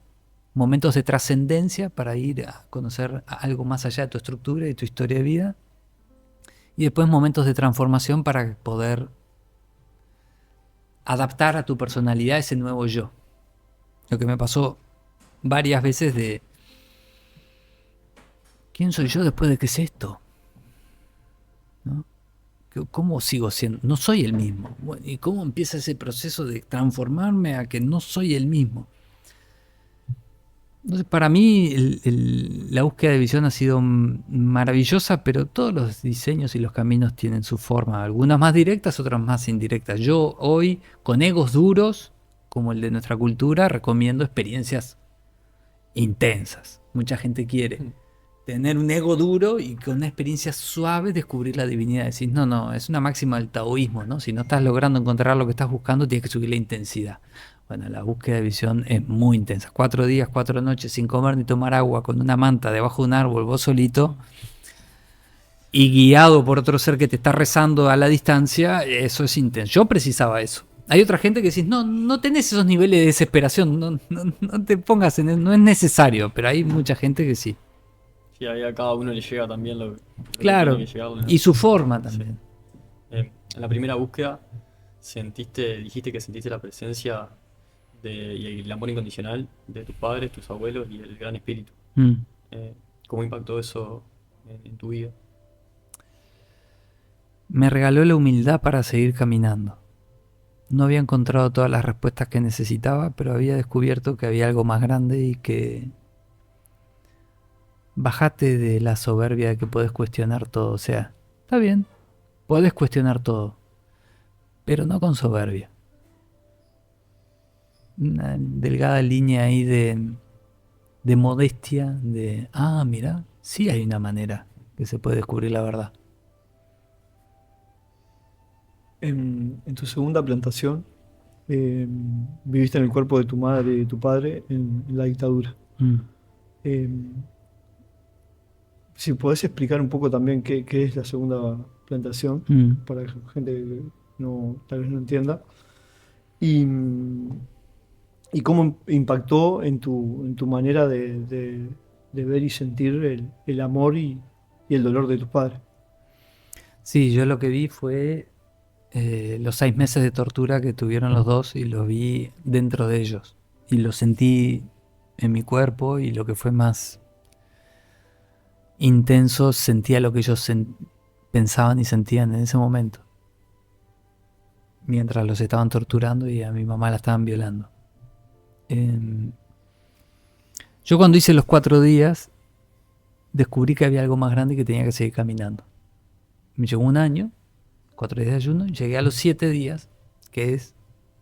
momentos de trascendencia para ir a conocer algo más allá de tu estructura y tu historia de vida, y después momentos de transformación para poder adaptar a tu personalidad ese nuevo yo. Lo que me pasó varias veces de ¿quién soy yo después de qué es esto? ¿No? ¿Cómo sigo siendo? No soy el mismo. Bueno, ¿y cómo empieza ese proceso de transformarme a que no soy el mismo? Entonces, para mí la búsqueda de visión ha sido maravillosa, pero todos los diseños y los caminos tienen su forma, algunas más directas, otras más indirectas. Yo hoy, con egos duros, como el de nuestra cultura, recomiendo experiencias intensas. Mucha gente quiere tener un ego duro y con una experiencia suave descubrir la divinidad. Decís, no, es una máxima del taoísmo, ¿no? Si no estás logrando encontrar lo que estás buscando, tienes que subir la intensidad. Bueno, la búsqueda de visión es muy intensa. 4 días, 4 noches sin comer ni tomar agua, con una manta debajo de un árbol, vos solito, y guiado por otro ser que te está rezando a la distancia, eso es intenso. Yo precisaba eso. Hay otra gente que decís, no tenés esos niveles de desesperación, no te pongas no es necesario, pero hay mucha gente que sí. Sí, ahí a cada uno le llega también lo claro, que tiene que llegarle, ¿no? Y su forma también. Sí. En la primera búsqueda dijiste que sentiste la presencia y el amor incondicional de tus padres, tus abuelos y el gran espíritu. ¿Cómo impactó eso en tu vida? Me regaló la humildad para seguir caminando. No había encontrado todas las respuestas que necesitaba, pero había descubierto que había algo más grande y que bajate de la soberbia de que podés cuestionar todo. O sea, está bien, podés cuestionar todo, pero no con soberbia. Una delgada línea ahí de modestia, de, mira, sí hay una manera que se puede descubrir la verdad. En tu segunda plantación, viviste en el cuerpo de tu madre y de tu padre en la dictadura. Si podés explicar un poco también qué es la segunda plantación, para la gente que tal vez no entienda, y cómo impactó en tu manera de ver y sentir el amor y el dolor de tus padres. Sí, yo lo que vi fue los 6 meses de tortura que tuvieron los dos y los vi dentro de ellos. Y lo sentí en mi cuerpo, y lo que fue más intenso, sentía lo que ellos pensaban y sentían en ese momento. mientras los estaban torturando y a mi mamá la estaban violando. Yo cuando hice los 4 días, descubrí que había algo más grande y que tenía que seguir caminando. Me llegó un año, 4 días de ayuno, llegué a los 7 días, que es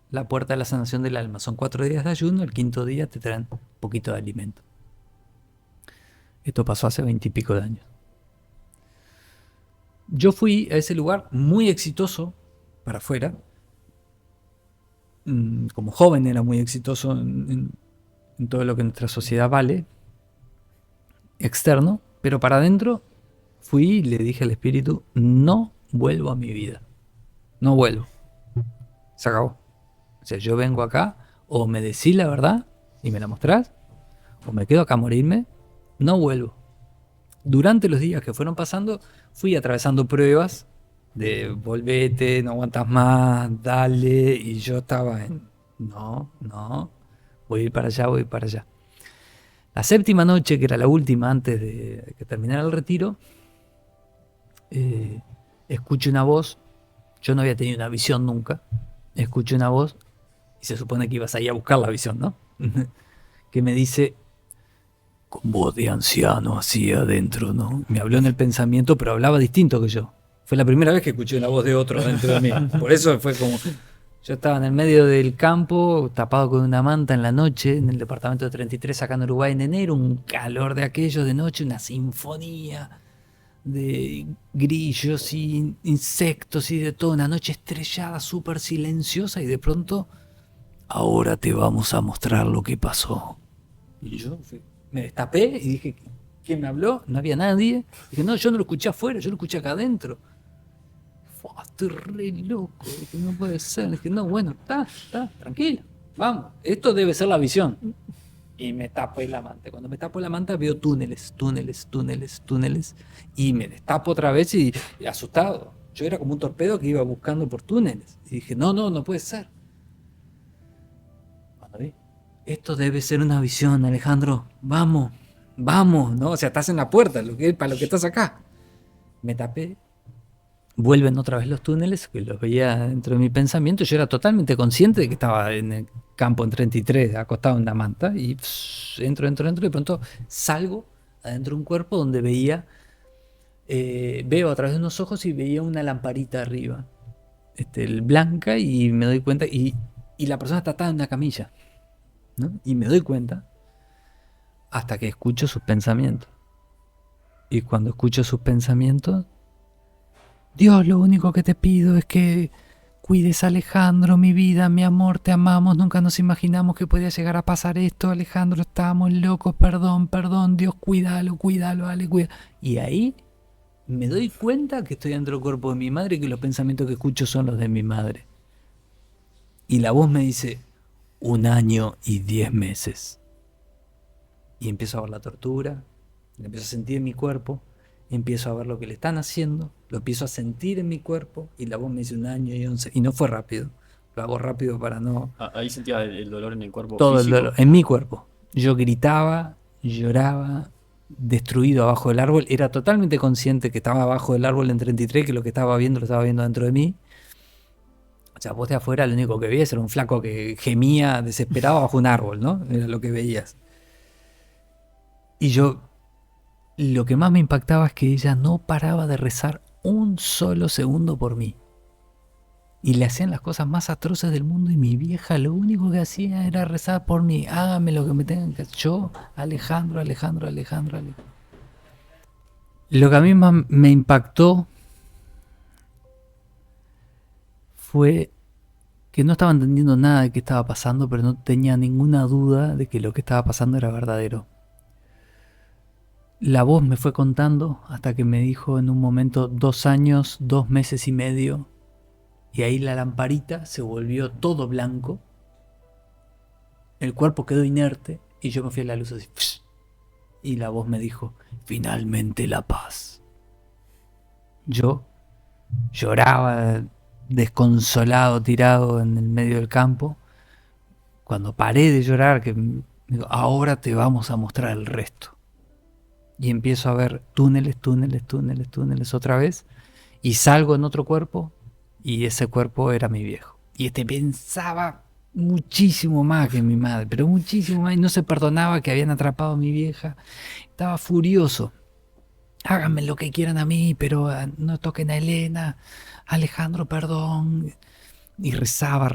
la puerta de la sanación del alma. Son 4 días de ayuno, el 5.º día te traen un poquito de alimento. Esto pasó hace 20 y pico de años. Yo fui a ese lugar muy exitoso para afuera. Como joven era muy exitoso en todo lo que nuestra sociedad vale, externo, pero para adentro fui y le dije al espíritu, no vuelvo a mi vida, no vuelvo, se acabó. O sea, yo vengo acá, o me decís la verdad y me la mostrás, o me quedo acá a morirme, no vuelvo. Durante los días que fueron pasando, fui atravesando pruebas de volvete, no aguantas más, dale, y yo estaba en no, voy a ir para allá, voy a ir para allá. La 7ª noche, que era la última antes de que terminara el retiro, escucho una voz. Yo no había tenido una visión nunca. Escucho una voz y se supone que ibas ahí a buscar la visión, ¿no? Que me dice, con voz de anciano así adentro, ¿no? Me habló en el pensamiento, pero hablaba distinto que yo. Fue la primera vez que escuché una voz de otro dentro de mí. Por eso fue como... Yo estaba en el medio del campo, tapado con una manta en la noche, en el departamento de 33 acá en Uruguay en enero, un calor de aquello de noche, una sinfonía de grillos y insectos y de todo, una noche estrellada, súper silenciosa, y de pronto, ahora te vamos a mostrar lo que pasó. Y yo me destapé y dije, ¿quién me habló? No había nadie. Dije, no, yo no lo escuché afuera, yo lo escuché acá adentro. Estoy re loco, dije, no puede ser. Dije, no, bueno, está, tranquilo, vamos, esto debe ser la visión. Y me tapo la manta. Cuando me tapo la manta veo túneles, y me destapo otra vez y asustado. Yo era como un torpedo que iba buscando por túneles. Y dije, no puede ser. Cuando vi, esto debe ser una visión, Alejandro, vamos, ¿no? O sea, estás en la puerta, para lo que estás acá. Me tapé. Vuelven otra vez los túneles, que los veía dentro de mi pensamiento. Yo era totalmente consciente de que estaba en el campo en 33, acostado en una manta, y entro, y de pronto salgo adentro de un cuerpo donde veo a través de unos ojos y veía una lamparita arriba, blanca, y me doy cuenta, y la persona está atada en una camilla, ¿no? Y me doy cuenta hasta que escucho sus pensamientos. Y cuando escucho sus pensamientos, Dios, lo único que te pido es que cuides a Alejandro, mi vida, mi amor, te amamos, nunca nos imaginamos que podía llegar a pasar esto, Alejandro, estábamos locos, perdón, Dios, cuídalo, Ale, cuídalo. Y ahí me doy cuenta que estoy dentro del cuerpo de mi madre y que los pensamientos que escucho son los de mi madre. Y la voz me dice, 1 año y 10 meses. Y empiezo a ver la tortura, la empiezo a sentir en mi cuerpo. Empiezo a ver lo que le están haciendo, lo empiezo a sentir en mi cuerpo, y la voz me dice 1 año y 11, y no fue rápido, lo hago rápido para no... Ahí sentía el dolor en el cuerpo todo físico. el dolor, en mi cuerpo. Yo gritaba, lloraba, destruido abajo del árbol, era totalmente consciente que estaba abajo del árbol en 33, que lo que estaba viendo lo estaba viendo dentro de mí. O sea, vos de afuera lo único que veías era un flaco que gemía desesperado bajo un árbol, ¿no? Era lo que veías. Y yo... Lo que más me impactaba es que ella no paraba de rezar un solo segundo por mí. Y le hacían las cosas más atroces del mundo, y mi vieja lo único que hacía era rezar por mí. Hágame lo que me tengan que hacer. Yo, Alejandro. Lo que a mí más me impactó fue que no estaba entendiendo nada de qué estaba pasando, pero no tenía ninguna duda de que lo que estaba pasando era verdadero. La voz me fue contando hasta que me dijo en un momento 2 años, 2 meses y medio, y ahí la lamparita se volvió todo blanco, el cuerpo quedó inerte y yo me fui a la luz así, y la voz me dijo, finalmente la paz. Yo lloraba desconsolado, tirado en el medio del campo. Cuando paré de llorar, que me digo, ahora te vamos a mostrar el resto. Y empiezo a ver túneles otra vez, y salgo en otro cuerpo y ese cuerpo era mi viejo. Y pensaba muchísimo más que mi madre, pero muchísimo más, y no se perdonaba que habían atrapado a mi vieja. Estaba furioso. Háganme lo que quieran a mí, pero no toquen a Elena. Alejandro, perdón. Y rezaba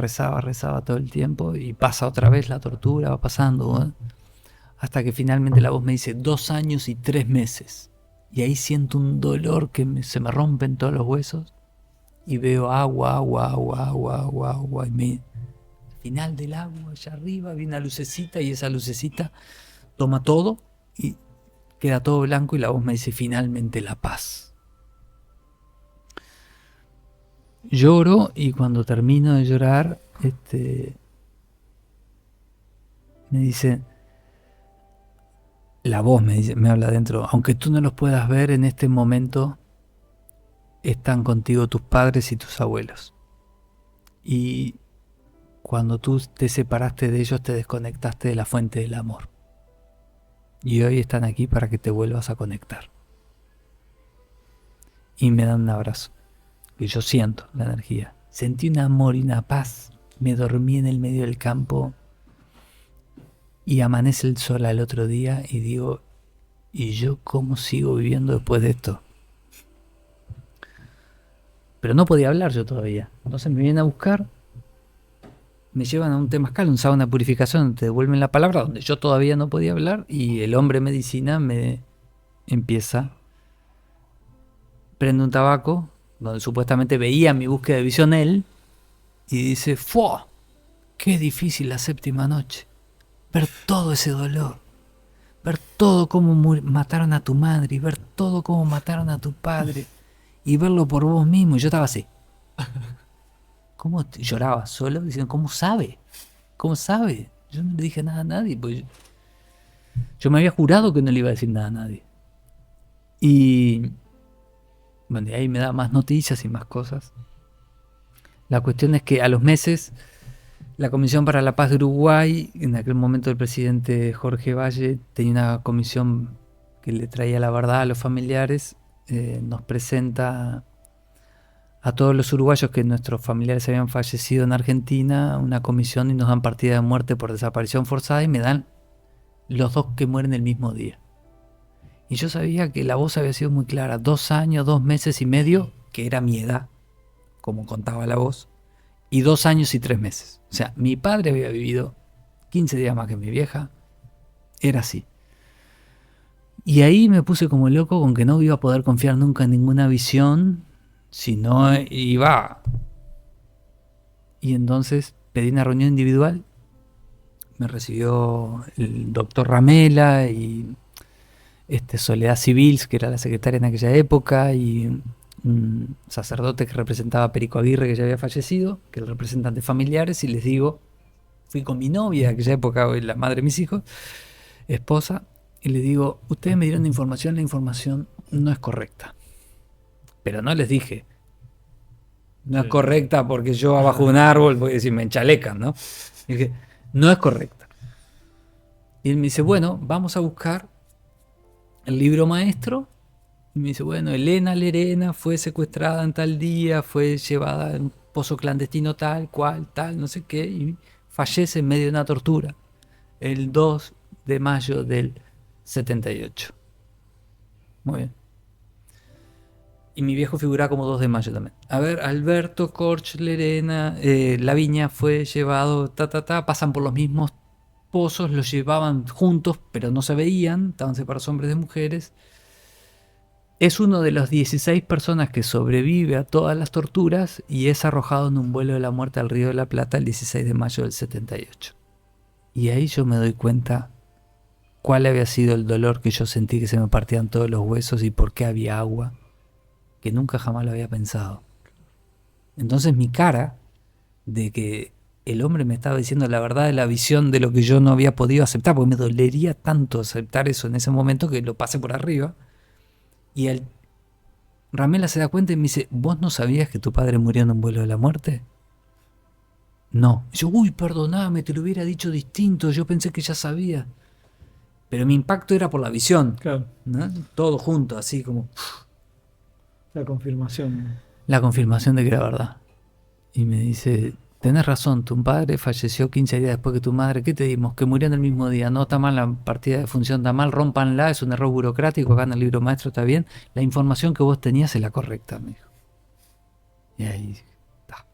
todo el tiempo, y pasa otra vez la tortura, va pasando, ¿eh? Hasta que finalmente la voz me dice 2 años y 3 meses. Y ahí siento un dolor que se me rompen todos los huesos. Y veo agua. Y al final del agua, allá arriba, viene una lucecita. Y esa lucecita toma todo. Y queda todo blanco. Y la voz me dice finalmente la paz. Lloro. Y cuando termino de llorar, me dice... La voz me habla adentro. Aunque tú no los puedas ver en este momento, están contigo tus padres y tus abuelos. Y cuando tú te separaste de ellos, te desconectaste de la fuente del amor. Y hoy están aquí para que te vuelvas a conectar. Y me dan un abrazo. Y yo siento la energía. Sentí un amor y una paz. Me dormí en el medio del campo. Y amanece el sol al otro día y digo, ¿y yo cómo sigo viviendo después de esto? Pero no podía hablar yo todavía. Entonces me vienen a buscar, me llevan a un temazcal, un sauna de purificación, te devuelven la palabra, donde yo todavía no podía hablar, y el hombre medicina me empieza, prende un tabaco, donde supuestamente veía mi búsqueda de visión él, y dice, ¡fua! ¡Qué difícil la 7ª noche! Ver todo ese dolor, ver todo cómo mataron a tu madre, y ver todo cómo mataron a tu padre, y verlo por vos mismo. Y yo estaba así. Lloraba solo, diciendo, ¿cómo sabe? ¿Cómo sabe? Yo no le dije nada a nadie, pues yo me había jurado que no le iba a decir nada a nadie. Y bueno, de ahí me da más noticias y más cosas. La cuestión es que a los meses... La Comisión para la Paz de Uruguay, en aquel momento el presidente Jorge Valle tenía una comisión que le traía la verdad a los familiares, nos presenta a todos los uruguayos que nuestros familiares habían fallecido en Argentina una comisión y nos dan partida de muerte por desaparición forzada y me dan los 2 que mueren el mismo día. Y yo sabía que la voz había sido muy clara, 2 años, 2 meses y medio, que era mi edad, como contaba la voz, y 2 años y 3 meses. O sea, mi padre había vivido 15 días más que mi vieja. Era así. Y ahí me puse como loco con que no iba a poder confiar nunca en ninguna visión, si no iba. Y entonces pedí una reunión individual. Me recibió el doctor Ramela y Soledad Civils, que era la secretaria en aquella época, y un sacerdote que representaba a Perico Aguirre, que ya había fallecido, que era el representante familiares, y les digo, fui con mi novia, en aquella época, hoy la madre de mis hijos, esposa, y les digo, ustedes me dieron la información no es correcta. Pero no les dije, no es correcta porque yo abajo de un árbol, voy a decir, me enchalecan, ¿no? Y dije, no es correcta. Y él me dice, bueno, vamos a buscar el libro maestro. Y me dice, bueno, Elena Lerena fue secuestrada en tal día, fue llevada en un pozo clandestino tal, cual, tal, no sé qué, y fallece en medio de una tortura el 2 de mayo del 78. Muy bien. Y mi viejo figuraba como 2 de mayo también. A ver, Alberto, Corch, Lerena, Laviña fue llevado, pasan por los mismos pozos, los llevaban juntos, pero no se veían, estaban separados hombres de mujeres. Es uno de las 16 personas que sobrevive a todas las torturas y es arrojado en un vuelo de la muerte al Río de la Plata el 16 de mayo del 78. Y ahí yo me doy cuenta cuál había sido el dolor que yo sentí, que se me partían todos los huesos, y por qué había agua, que nunca jamás lo había pensado. Entonces mi cara de que el hombre me estaba diciendo la verdad de la visión de lo que yo no había podido aceptar, porque me dolería tanto aceptar eso en ese momento que lo pasé por arriba. Y Ramela se da cuenta y me dice, ¿vos no sabías que tu padre murió en un vuelo de la muerte? No. Y yo, uy, perdoname, te lo hubiera dicho distinto, yo pensé que ya sabía. Pero mi impacto era por la visión, Claro. ¿no? Todo junto, así como... La confirmación. La confirmación de que era verdad. Y me dice, tenés razón, tu padre falleció 15 días después que tu madre. ¿Qué te dimos? Que murió en el mismo día. No, está mal, la partida de función está mal, rómpanla, es un error burocrático, acá en el libro maestro está bien. La información que vos tenías es la correcta, me dijo. Y ahí, ta.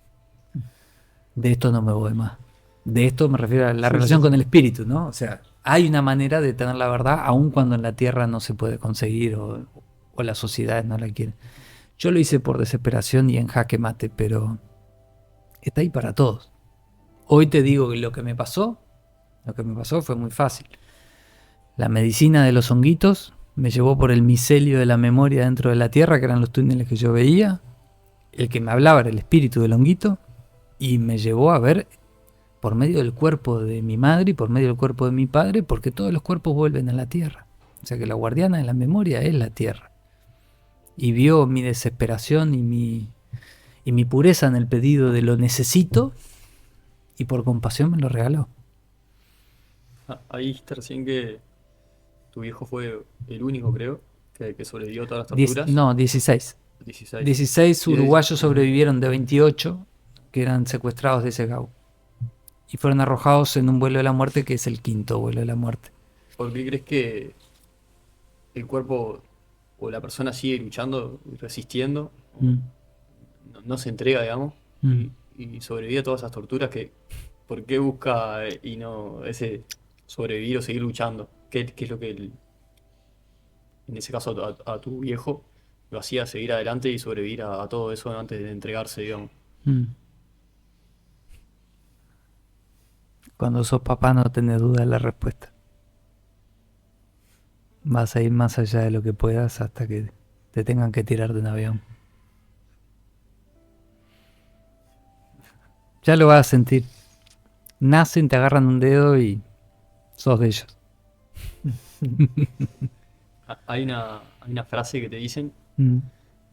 De esto no me voy más. De esto me refiero a la relación con el espíritu, ¿no? O sea, hay una manera de tener la verdad, aun cuando en la tierra no se puede conseguir o las sociedades no la quieren. Yo lo hice por desesperación y en jaque mate, pero está ahí para todos. Hoy te digo que lo que me pasó fue muy fácil. La medicina de los honguitos me llevó por el micelio de la memoria dentro de la tierra, que eran los túneles que yo veía. El que me hablaba era el espíritu del honguito y me llevó a ver por medio del cuerpo de mi madre y por medio del cuerpo de mi padre, porque todos los cuerpos vuelven a la tierra. O sea que la guardiana de la memoria es la tierra. Y vio mi desesperación y mi pureza en el pedido de lo necesito y por compasión me lo regaló. Ahí dijiste recién que tu viejo fue el único, creo, que sobrevivió a todas las torturas. 16. 16 uruguayos sobrevivieron de 28 que eran secuestrados de ese GAU. Y fueron arrojados en un vuelo de la muerte, que es el quinto vuelo de la muerte. ¿Por qué crees que el cuerpo o la persona sigue luchando y resistiendo? No se entrega, digamos, y sobrevive a todas esas torturas. ¿Por qué busca y no ese sobrevivir o seguir luchando? ¿Qué es lo que en ese caso a tu viejo lo hacía seguir adelante y sobrevivir a todo eso antes de entregarse, digamos? Cuando sos papá no tenés duda de la respuesta. Vas a ir más allá de lo que puedas hasta que te tengan que tirar de un avión. Ya lo vas a sentir. Nacen, te agarran un dedo y sos de ellos. Hay una frase que te dicen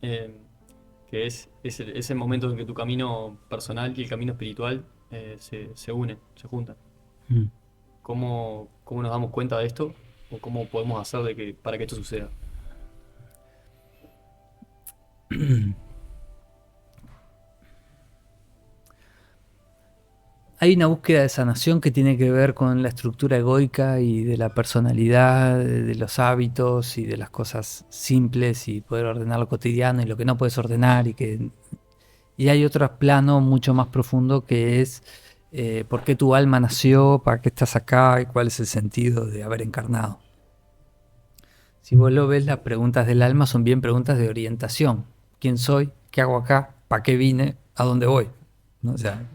que es ese momento en que tu camino personal y el camino espiritual se unen, se juntan. ¿Cómo nos damos cuenta de esto? ¿O cómo podemos hacer para que esto suceda? Hay una búsqueda de sanación que tiene que ver con la estructura egoica y de la personalidad, de los hábitos y de las cosas simples y poder ordenar lo cotidiano y lo que no puedes ordenar. Y hay otro plano mucho más profundo que es por qué tu alma nació, para qué estás acá y cuál es el sentido de haber encarnado. Si vos lo ves, las preguntas del alma son bien preguntas de orientación. ¿Quién soy? ¿Qué hago acá? ¿Para qué vine? ¿A dónde voy? ¿No? O sea,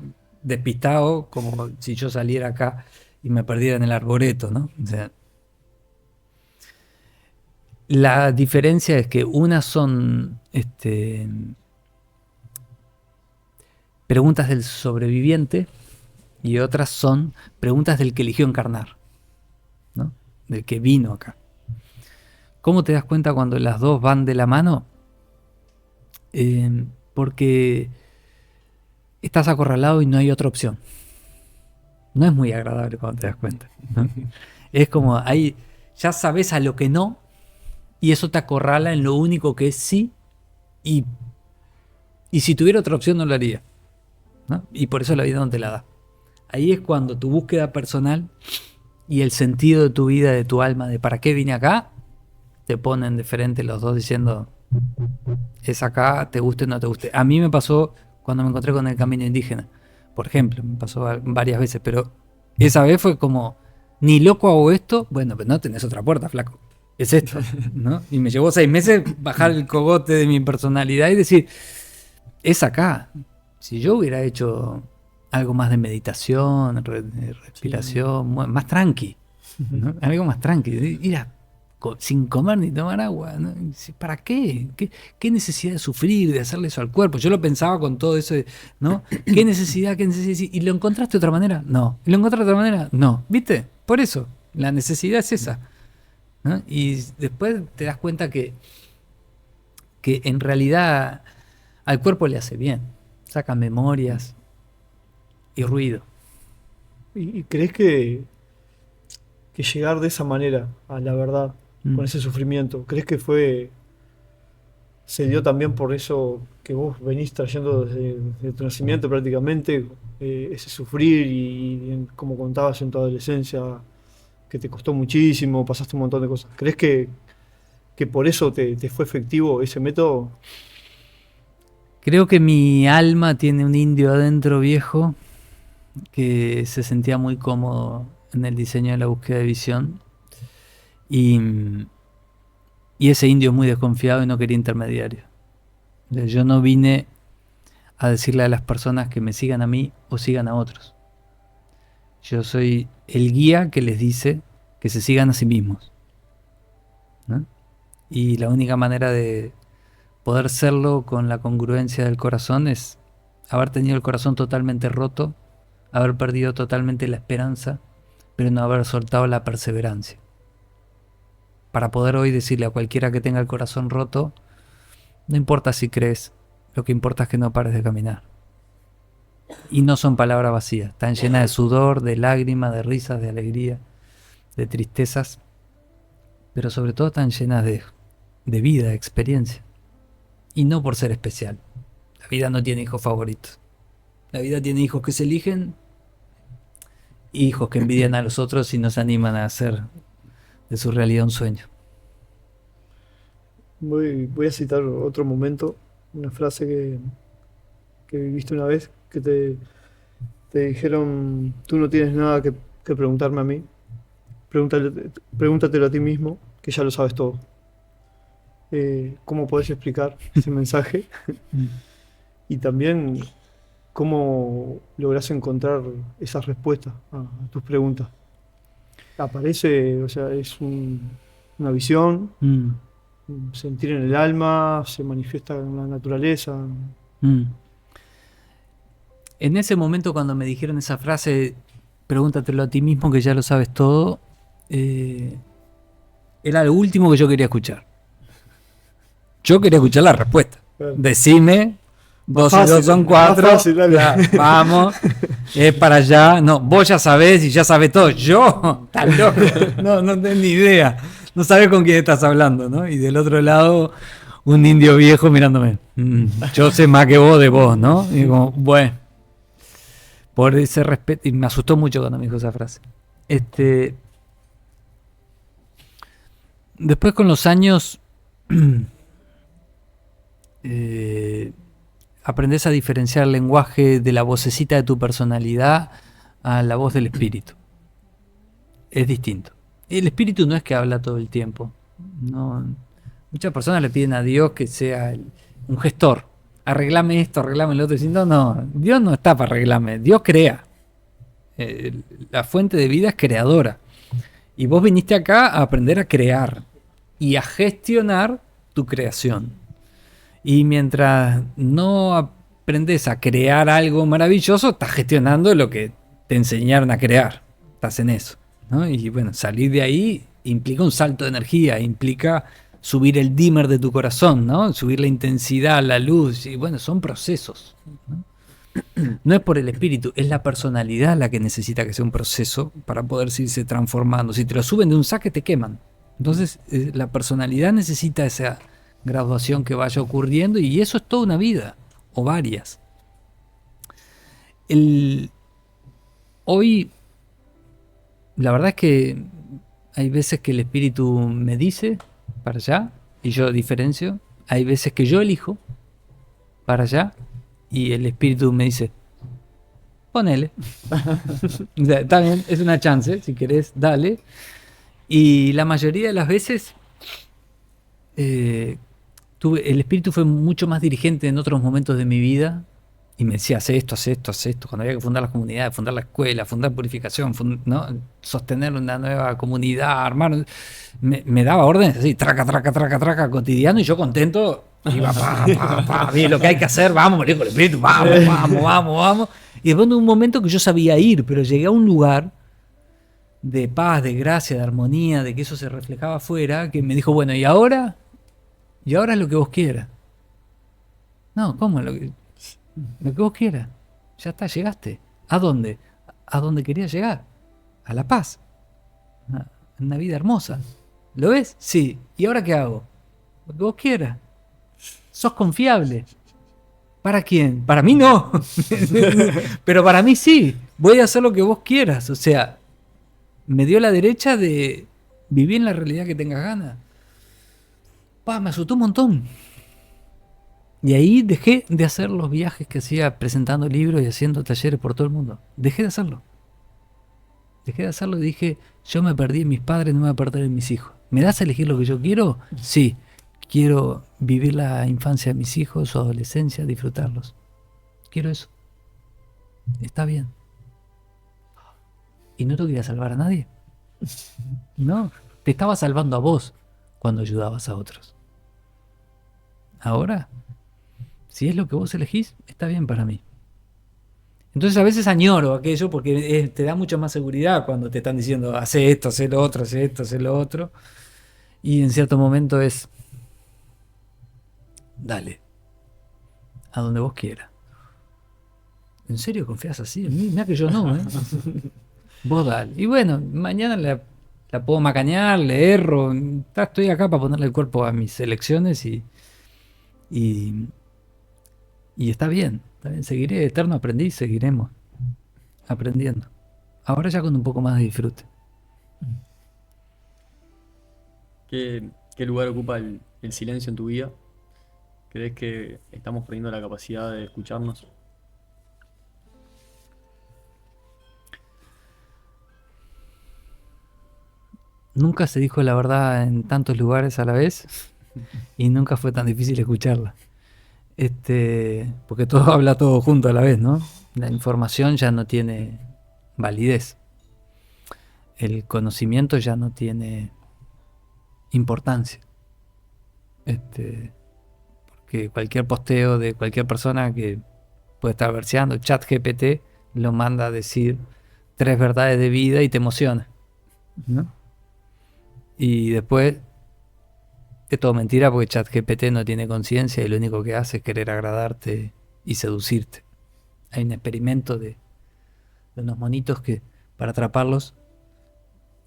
despistado, como si yo saliera acá y me perdiera en el arboreto, ¿no? O sea, la diferencia es que unas son preguntas del sobreviviente y otras son preguntas del que eligió encarnar, ¿no? Del que vino acá. ¿Cómo te das cuenta cuando las dos van de la mano? Porque estás acorralado y no hay otra opción. No es muy agradable cuando te das cuenta, ¿no? Es como ahí ya sabes a lo que no y eso te acorrala en lo único que es sí y si tuviera otra opción no lo haría, ¿no? Y por eso la vida no te la da. Ahí es cuando tu búsqueda personal y el sentido de tu vida, de tu alma, de para qué vine acá, te ponen de frente los dos diciendo es acá, te guste o no te guste. A mí me pasó cuando me encontré con el camino indígena, por ejemplo, me pasó varias veces, pero esa vez fue como, ni loco hago esto, bueno, pero no tenés otra puerta, flaco, es esto, ¿no? Y me llevó 6 meses bajar el cogote de mi personalidad y decir, es acá. Si yo hubiera hecho algo más de meditación, respiración, sí, más tranqui, ¿no? Algo más tranqui, ir sin comer ni tomar agua, ¿no? ¿Para qué? ¿Qué necesidad de sufrir, de hacerle eso al cuerpo? Yo lo pensaba con todo eso, ¿no? ¿Qué necesidad? ¿Y lo encontraste de otra manera? No. ¿Y lo encontraste de otra manera? No. ¿Viste? Por eso, la necesidad es esa, ¿no? Y después te das cuenta que en realidad al cuerpo le hace bien. Saca memorias y ruido. ¿Y crees que llegar de esa manera a la verdad, con ese sufrimiento, crees que fue se dio también por eso que vos venís trayendo desde tu nacimiento prácticamente, ese sufrir y como contabas en tu adolescencia, que te costó muchísimo, pasaste un montón de cosas. ¿Crees que por eso te fue efectivo ese método? Creo que mi alma tiene un indio adentro viejo que se sentía muy cómodo en el diseño de la búsqueda de visión. Y ese indio es muy desconfiado y no quería intermediario. Yo no vine a decirle a las personas que me sigan a mí o sigan a otros. Yo soy el guía que les dice que se sigan a sí mismos, ¿no? Y la única manera de poder serlo con la congruencia del corazón es haber tenido el corazón totalmente roto, haber perdido totalmente la esperanza, pero no haber soltado la perseverancia. Para poder hoy decirle a cualquiera que tenga el corazón roto, no importa si crees, lo que importa es que no pares de caminar. Y no son palabras vacías, están llenas de sudor, de lágrimas, de risas, de alegría, de tristezas, pero sobre todo están llenas de vida, de experiencia. Y no por ser especial. La vida no tiene hijos favoritos. La vida tiene hijos que se eligen, hijos que envidian a los otros y no se animan a hacer de su realidad un sueño. Voy a citar otro momento, una frase que viviste una vez, que te dijeron: tú no tienes nada que preguntarme a mí, pregúntatelo a ti mismo, que ya lo sabes todo. ¿Cómo podés explicar ese mensaje? Y también, ¿cómo lográs encontrar esas respuestas a tus preguntas? Aparece, o sea, es una visión, un sentir en el alma, se manifiesta en la naturaleza. En ese momento, cuando me dijeron esa frase, pregúntatelo a ti mismo que ya lo sabes todo, era lo último que yo quería escuchar. Yo quería escuchar la respuesta. Claro. Decime, 2 y 2 son 4, fácil, dale. vamos, es para allá. No, vos ya sabés y ya sabés todo. Yo, estás loco, no tenés ni idea. No sabés con quién estás hablando, ¿no? Y del otro lado, un indio viejo mirándome. Yo sé más que vos de vos, ¿no? Y como, bueno, por ese respeto. Y me asustó mucho cuando me dijo esa frase. Después, con los años, aprendes a diferenciar el lenguaje de la vocecita de tu personalidad a la voz del espíritu. Es distinto. El espíritu no es que habla todo el tiempo. No. Muchas personas le piden a Dios que sea un gestor. Arreglame esto, arreglame lo otro. Diciendo, no, Dios no está para arreglarme. Dios crea. La fuente de vida es creadora. Y vos viniste acá a aprender a crear y a gestionar tu creación. Y mientras no aprendes a crear algo maravilloso, estás gestionando lo que te enseñaron a crear. Estás en eso, ¿no? Y bueno, salir de ahí implica un salto de energía, implica subir el dimmer de tu corazón, ¿no? Subir la intensidad, la luz, y bueno, son procesos, ¿no? No es por el espíritu, es la personalidad la que necesita que sea un proceso para poder irse transformando. Si te lo suben de un saque, te queman. Entonces, la personalidad necesita esa graduación que vaya ocurriendo, y eso es toda una vida, o varias. Hoy, la verdad es que hay veces que el espíritu me dice para allá y yo diferencio. Hay veces que yo elijo para allá y el espíritu me dice, ponele. O sea, está bien, es una chance, si querés, dale. Y la mayoría de las veces el espíritu fue mucho más dirigente en otros momentos de mi vida y me decía, haz esto, haz esto, haz esto. Cuando había que fundar las comunidades, fundar la escuela, fundar purificación, ¿no? Sostener una nueva comunidad, armar, me daba órdenes así, traca, cotidiano, y yo contento iba, bien, lo que hay que hacer, vamos, me dijo el espíritu, vamos. Y después de un momento que yo sabía ir, pero llegué a un lugar de paz, de gracia, de armonía, de que eso se reflejaba afuera, que me dijo, bueno, ¿y ahora? Y ahora es lo que vos quieras. No, ¿cómo? Lo que vos quieras. Ya está, llegaste. ¿A dónde? A donde querías llegar. A la paz. Una vida hermosa. ¿Lo ves? Sí. ¿Y ahora qué hago? Lo que vos quieras. sos confiable. ¿Para quién? Para mí no. Pero para mí sí. Voy a hacer lo que vos quieras. O sea, me dio la derecha de vivir en la realidad que tengas ganas. Me asustó un montón. Y ahí dejé de hacer los viajes que hacía presentando libros y haciendo talleres por todo el mundo. Dejé de hacerlo. Dejé de hacerlo y dije, yo me perdí en mis padres, no me voy a perder en mis hijos. ¿Me das a elegir lo que yo quiero? Sí. Quiero vivir la infancia de mis hijos, su adolescencia, disfrutarlos. Quiero eso. Está bien. ¿Y no te quería salvar a nadie? No. Te estaba salvando a vos cuando ayudabas a otros. Ahora, si es lo que vos elegís, está bien para mí. Entonces a veces añoro aquello porque te da mucha más seguridad cuando te están diciendo hace esto, hace lo otro, hace esto, hace lo otro. Y en cierto momento es dale, a donde vos quieras. ¿En serio confías así en mí? Mirá que yo no, ¿eh? Vos dale. Y bueno, mañana la puedo macanear, le erro. Estoy acá para ponerle el cuerpo a mis elecciones y está bien. Seguiré eterno aprendiz, seguiremos aprendiendo. Ahora ya con un poco más de disfrute. ¿Qué lugar ocupa el silencio en tu vida? ¿Crees que estamos perdiendo la capacidad de escucharnos? Nunca se dijo la verdad en tantos lugares a la vez y nunca fue tan difícil escucharla. Porque todo habla todo junto a la vez, ¿no? La información ya no tiene validez. El conocimiento ya no tiene importancia. Porque cualquier posteo de cualquier persona que puede estar verseando, ChatGPT lo manda a decir 3 verdades de vida y te emociona, ¿no? Y después es todo mentira porque ChatGPT no tiene conciencia y lo único que hace es querer agradarte y seducirte. Hay un experimento de unos monitos que para atraparlos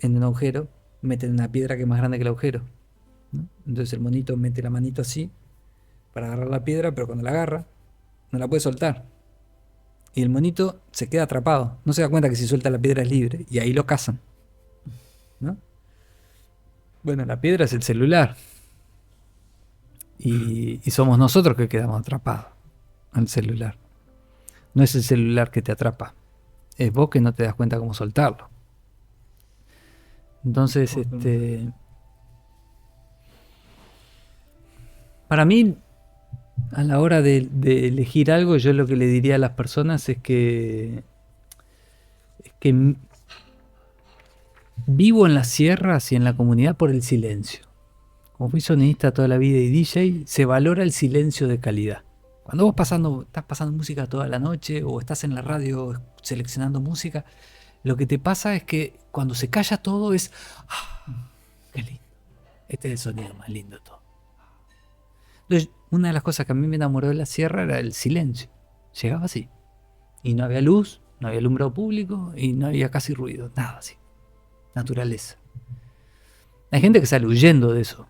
en un agujero meten una piedra que es más grande que el agujero, ¿no? Entonces el monito mete la manito así para agarrar la piedra, pero cuando la agarra no la puede soltar. Y el monito se queda atrapado. No se da cuenta que si suelta la piedra es libre y ahí lo cazan, ¿no? Bueno, la piedra es el celular. Y somos nosotros que quedamos atrapados al celular. No es el celular que te atrapa. Es vos que no te das cuenta cómo soltarlo. Entonces, para mí, a la hora de elegir algo, yo lo que le diría a las personas es que vivo en las sierras y en la comunidad por el silencio. Como fui sonidista toda la vida y DJ, se valora el silencio de calidad. Cuando vos estás pasando música toda la noche o estás en la radio seleccionando música, lo que te pasa es que cuando se calla todo es qué lindo. Este es el sonido más lindo de todo. Entonces, una de las cosas que a mí me enamoró de la sierra era el silencio. Llegaba así. Y no había luz, no había alumbrado público y no había casi ruido, nada así. Naturaleza. Hay gente que sale huyendo de eso.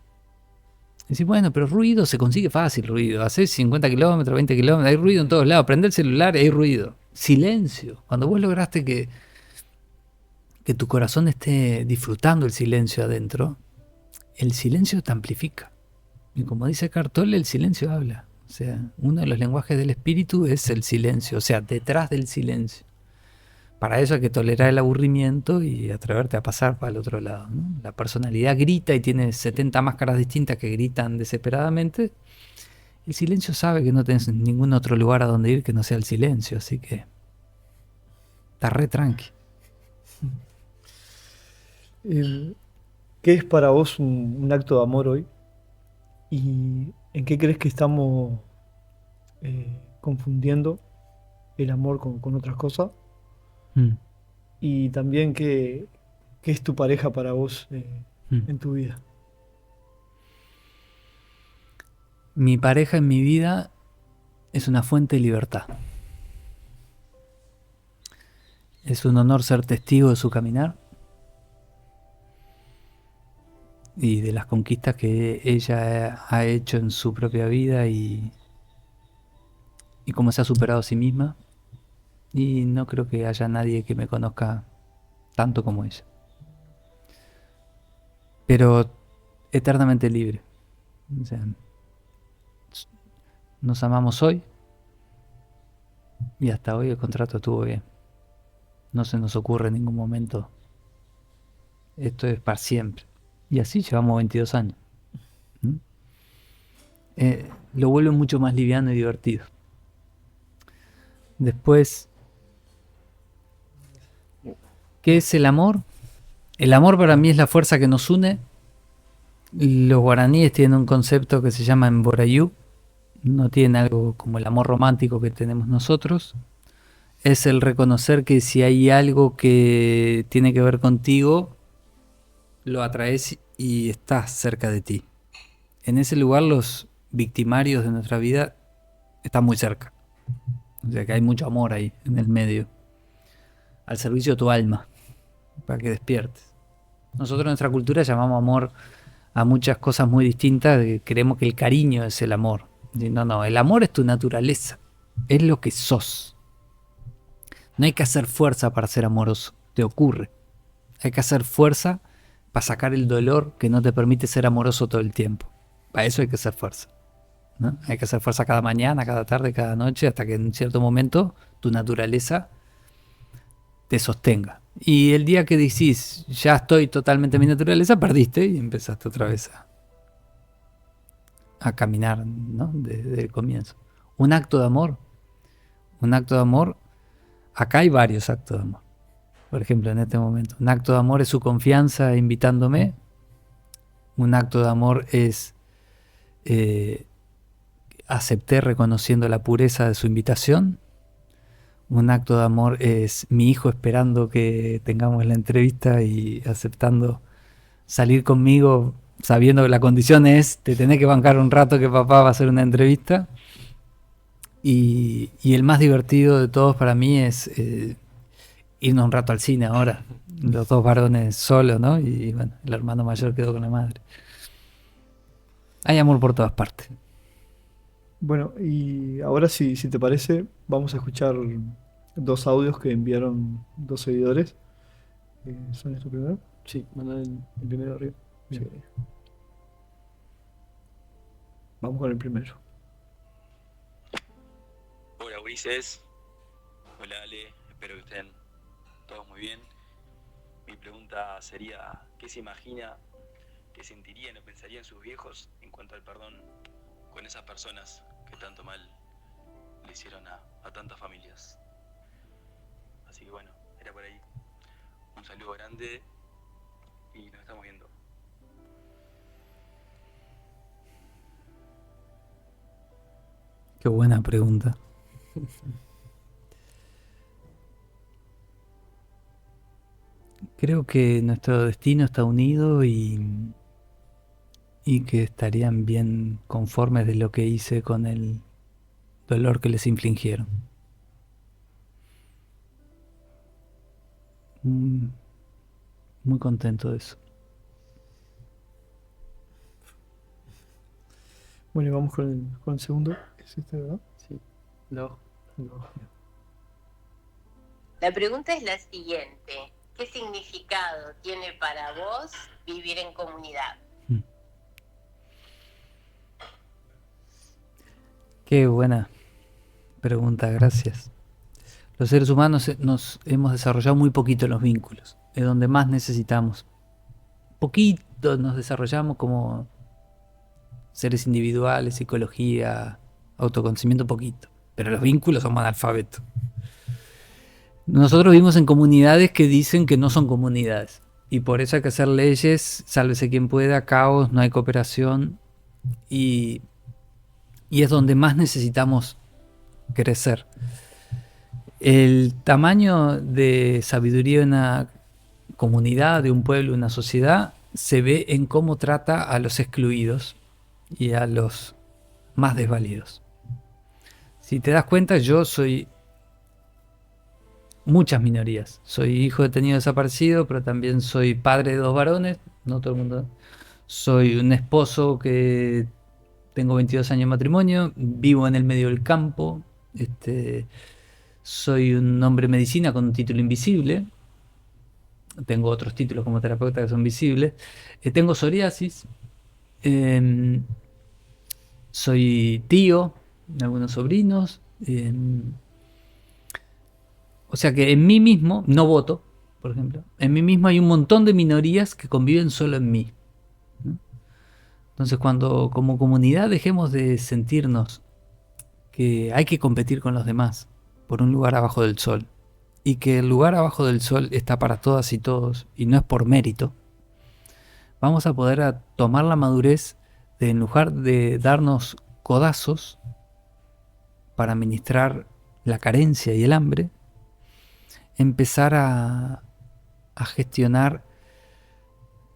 Dice, bueno, pero ruido se consigue fácil, ruido. Haces 50 kilómetros, 20 kilómetros, hay ruido en todos lados. Prende el celular y hay ruido. Silencio. Cuando vos lograste que tu corazón esté disfrutando el silencio adentro, el silencio te amplifica. Y como dice Cartole, el silencio habla. O sea, uno de los lenguajes del espíritu es el silencio. O sea, detrás del silencio. Para eso hay que tolerar el aburrimiento y atreverte a pasar para el otro lado, ¿no? La personalidad grita y tiene 70 máscaras distintas que gritan desesperadamente. El silencio sabe que no tenés ningún otro lugar a donde ir que no sea el silencio, así que está re tranqui. ¿Qué es para vos un acto de amor hoy? ¿Y en qué crees que estamos confundiendo el amor con otras cosas? Y también qué es tu pareja para vos en tu vida. Mi pareja en mi vida es una fuente de libertad. Es un honor ser testigo de su caminar. y de las conquistas que ella ha hecho en su propia vida y cómo se ha superado a sí misma. Y no creo que haya nadie que me conozca tanto como ella. Pero eternamente libre. O sea, nos amamos hoy y hasta hoy el contrato estuvo bien. No se nos ocurre en ningún momento esto es para siempre. Y así llevamos 22 años. ¿Mm? Lo vuelve mucho más liviano y divertido. Después, ¿qué es el amor? El amor para mí es la fuerza que nos une. Los guaraníes tienen un concepto que se llama Mborayu. No tienen algo como el amor romántico que tenemos nosotros. Es el reconocer que si hay algo que tiene que ver contigo, lo atraes y estás cerca de ti. En ese lugar los victimarios de nuestra vida están muy cerca. O sea que hay mucho amor ahí, en el medio. Al servicio de tu alma, para que despiertes. Nosotros en nuestra cultura llamamos amor a muchas cosas muy distintas. Creemos que el cariño es el amor. No, el amor es tu naturaleza. Es lo que sos. No hay que hacer fuerza para ser amoroso. Te ocurre. Hay que hacer fuerza para sacar el dolor que no te permite ser amoroso todo el tiempo. Para eso hay que hacer fuerza, ¿no? Hay que hacer fuerza cada mañana, cada tarde, cada noche, hasta que en cierto momento tu naturaleza te sostenga. Y el día que decís, ya estoy totalmente en mi naturaleza, perdiste y empezaste otra vez a caminar, ¿no? Desde el comienzo. Un acto de amor. Un acto de amor. Acá hay varios actos de amor. Por ejemplo, en este momento. Un acto de amor es su confianza invitándome. Un acto de amor es acepté reconociendo la pureza de su invitación. Un acto de amor es mi hijo esperando que tengamos la entrevista y aceptando salir conmigo sabiendo que la condición es te tenés que bancar un rato que papá va a hacer una entrevista. Y el más divertido de todos para mí es irnos un rato al cine ahora. Los dos varones solos, ¿no? Y bueno, el hermano mayor quedó con la madre. Hay amor por todas partes. Bueno, y ahora si te parece, vamos a escuchar dos audios que enviaron dos seguidores. ¿Son estos primero? Sí, manda el primero arriba. Bien. Sí. Vamos con el primero. Hola Ulises, hola Ale, espero que estén todos muy bien. Mi pregunta sería, ¿qué se imagina que sentirían o pensarían sus viejos en cuanto al perdón con esas personas que tanto mal le hicieron a tantas familias? Así que bueno, era por ahí. Un saludo grande y nos estamos viendo. Qué buena pregunta. Creo que nuestro destino está unido y que estarían bien conformes de lo que hice con el dolor que les infligieron. Muy contento de eso. Bueno, y vamos con el segundo. ¿Es este, verdad? Sí. No. La pregunta es la siguiente. ¿Qué significado tiene para vos vivir en comunidad? Qué buena pregunta, gracias. Los seres humanos nos hemos desarrollado muy poquito en los vínculos, es donde más necesitamos. Poquito nos desarrollamos como seres individuales, psicología, autoconocimiento, poquito. Pero los vínculos somos analfabetos. Nosotros vivimos en comunidades que dicen que no son comunidades. Y por eso hay que hacer leyes, sálvese quien pueda, caos, no hay cooperación. Y es donde más necesitamos crecer. El tamaño de sabiduría de una comunidad, de un pueblo, de una sociedad, se ve en cómo trata a los excluidos y a los más desvalidos. Si te das cuenta, yo soy muchas minorías. Soy hijo detenido desaparecido, pero también soy padre de 2 varones, no todo el mundo. Soy un esposo que tengo 22 años de matrimonio, vivo en el medio del campo, soy un hombre de medicina con un título invisible, tengo otros títulos como terapeuta que son visibles, tengo psoriasis, em, soy tío de algunos sobrinos, o sea que en mí mismo, no voto, por ejemplo, en mí mismo hay un montón de minorías que conviven solo en mí, ¿no? Entonces cuando como comunidad dejemos de sentirnos que hay que competir con los demás por un lugar abajo del sol, y que el lugar abajo del sol está para todas y todos, y no es por mérito, vamos a poder tomar la madurez de, en lugar de darnos codazos para administrar la carencia y el hambre, empezar a gestionar